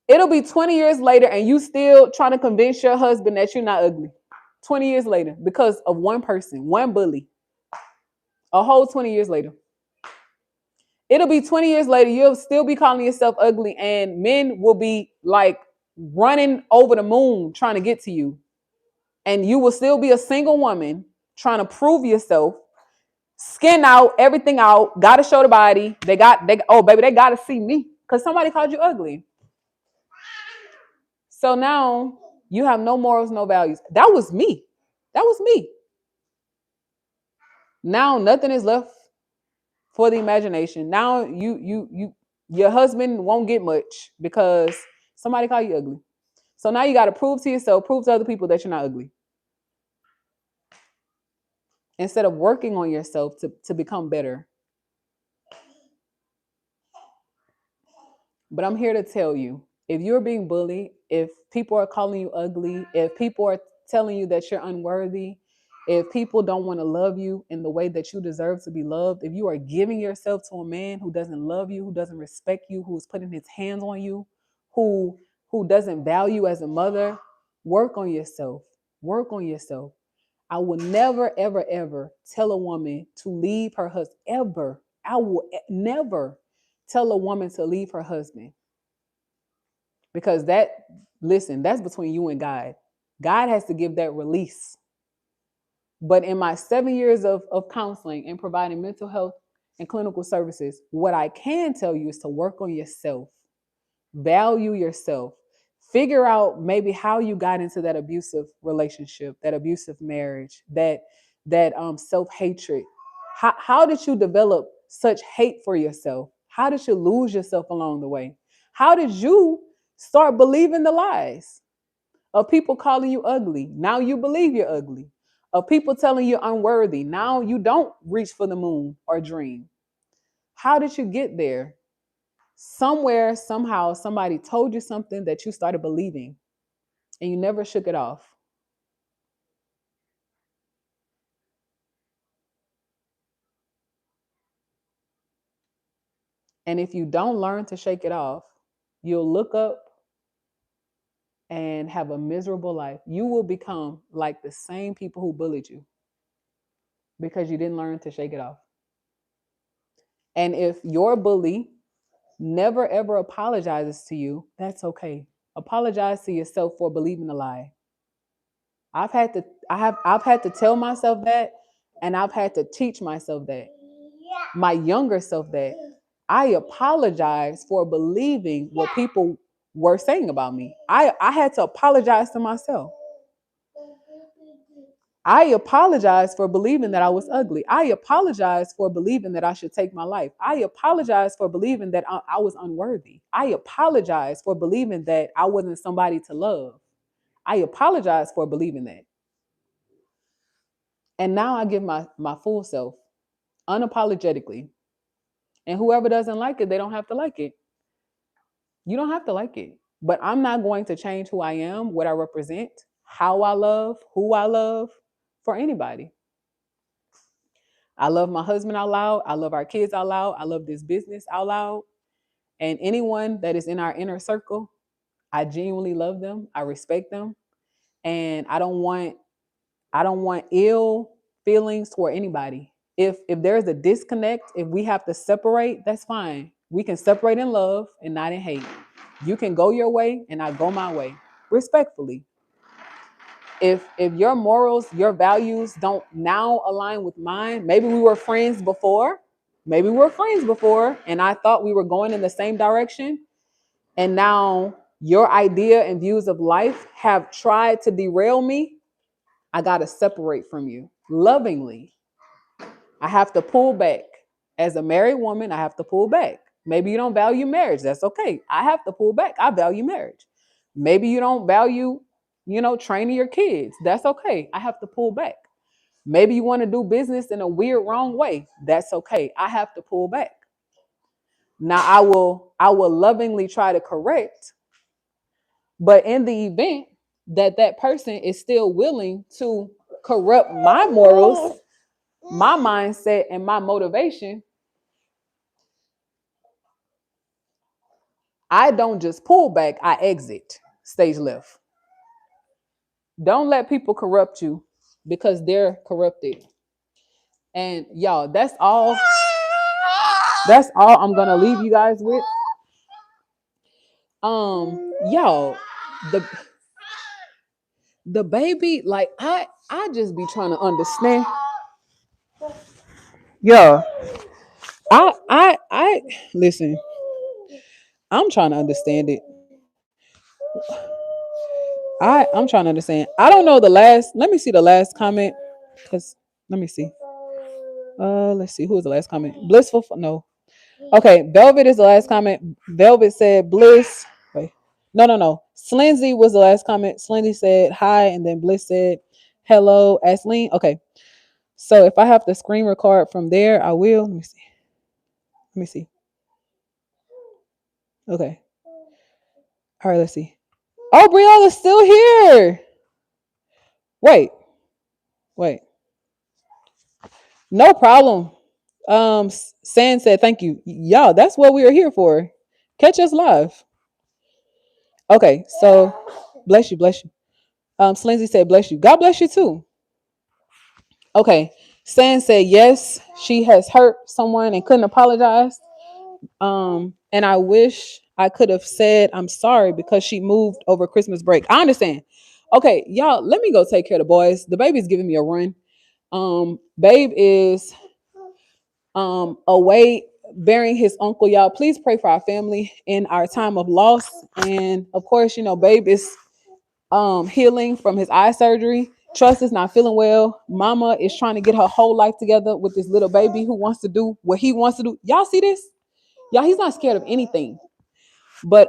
It'll be 20 years later and you still trying to convince your husband that you're not ugly. 20 years later because of one person, one bully. A whole 20 years later. It'll be 20 years later. You'll still be calling yourself ugly and men will be like running over the moon trying to get to you. And you will still be a single woman trying to prove yourself, skin out, everything out, gotta show the body. Oh baby, they gotta see me because somebody called you ugly. So now you have no morals, no values. That was me. That was me. Now nothing is left for the imagination. Now your husband won't get much because somebody called you ugly. So now you got to prove to yourself, prove to other people that you're not ugly. Instead of working on yourself to become better. But I'm here to tell you, if you're being bullied, if people are calling you ugly, if people are telling you that you're unworthy, if people don't want to love you in the way that you deserve to be loved, if you are giving yourself to a man who doesn't love you, who doesn't respect you, who's putting his hands on you, who doesn't value as a mother, work on yourself. Work on yourself. I will never, ever, ever tell a woman to leave her husband. Ever. I will never tell a woman to leave her husband. Because listen, that's between you and God. God has to give that release. But in my 7 years of counseling and providing mental health and clinical services, what I can tell you is to work on yourself, value yourself, figure out maybe how you got into that abusive relationship, that abusive marriage, that self-hatred. How did you develop such hate for yourself? How did you lose yourself along the way? How did you start believing the lies of people calling you ugly? Now you believe you're ugly. Of people telling you unworthy. Now you don't reach for the moon or dream. How did you get there? Somewhere, somehow, somebody told you something that you started believing and you never shook it off. And if you don't learn to shake it off, you'll look up and have a miserable life. You will become like the same people who bullied you because you didn't learn to shake it off. And if your bully never ever apologizes to you, that's okay. Apologize to yourself for believing a lie. I've had to tell myself that, and I've had to teach myself that. My younger self that. I apologize for believing what people were saying about me. I had to apologize to myself. I apologize for believing that I was ugly. I apologize for believing that I should take my life. I apologize for believing that I was unworthy. I apologize for believing that I wasn't somebody to love. I apologize for believing that. And now I give my full self unapologetically. And whoever doesn't like it, they don't have to like it. You don't have to like it. But I'm not going to change who I am, what I represent, how I love, who I love for anybody. I love my husband out loud. I love our kids out loud. I love this business out loud. And anyone that is in our inner circle, I genuinely love them. I respect them. And I don't want ill feelings toward anybody. If there's a disconnect, if we have to separate, that's fine. We can separate in love and not in hate. You can go your way and I go my way, respectfully. If your morals, your values don't now align with mine, maybe we were friends before. Maybe we were friends before and I thought we were going in the same direction. And now your idea and views of life have tried to derail me. I got to separate from you lovingly. I have to pull back. As a married woman, I have to pull back. Maybe you don't value marriage. That's okay. I have to pull back. I value marriage. Maybe you don't value, training your kids. That's okay. I have to pull back. Maybe you want to do business in a weird, wrong way. That's okay. I have to pull back. Now I will lovingly try to correct, but in the event that that person is still willing to corrupt my morals, my mindset, and my motivation, I don't just pull back, I exit stage left. Don't let people corrupt you because they're corrupted. And y'all, that's all I'm gonna leave you guys with. Y'all, the baby, like I just be trying to understand. Yeah, I listen. I'm trying to understand it. I'm trying to understand. I don't know the last. Let me see the last comment. Cause let me see. Let's see. Who was the last comment? Blissful. No. Okay. Velvet is the last comment. Velvet said bliss. Wait. No. Slinsy was the last comment. Slinsy said hi, and then Bliss said hello. Asleen. Okay. So if I have to screen record from there, I will. Let me see. Let me see. Okay. All right. Let's see. Oh, Brianna's still here. Wait. Wait. No problem. San said thank you. Y'all, that's what we are here for. Catch us live. Okay, so bless you, bless you. Slinsy said bless you. God bless you too. Okay. San said yes, she has hurt someone and couldn't apologize. And I wish I could have said I'm sorry because she moved over Christmas break. I understand. Okay, y'all, let me go take care of the boys. The baby's giving me a run. Babe is away burying his uncle. Y'all, please pray for our family in our time of loss. And of course, babe is healing from his eye surgery. Trust is not feeling well. Mama is trying to get her whole life together with this little baby who wants to do what he wants to do. Y'all see this? Y'all, he's not scared of anything. But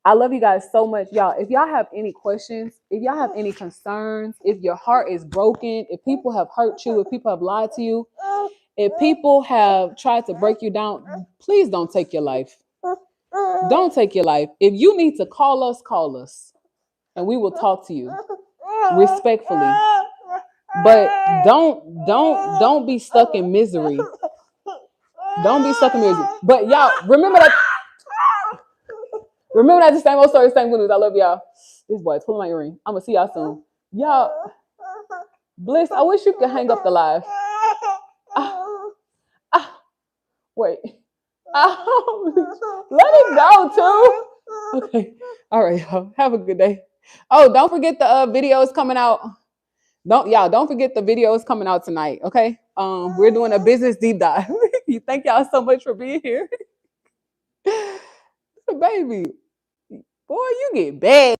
I love you guys so much. Y'all, if y'all have any questions, if y'all have any concerns, if your heart is broken, if people have hurt you, if people have lied to you, if people have tried to break you down, please don't take your life. Don't take your life. If you need to call us, and we will talk to you respectfully. But don't be stuck in misery. Don't be stuck in misery. But y'all, remember that the same old story, same good news. I love y'all. This boy is pulling my earring. I'm gonna see y'all soon. Y'all, Bliss, I wish you could hang up the live. Wait. Let it go too. Okay. All right, y'all. Have a good day. Oh, don't forget the videos coming out. Don't forget the videos coming out tonight. Okay. We're doing a business deep dive. Thank y'all so much for being here. Baby, boy, you get bad.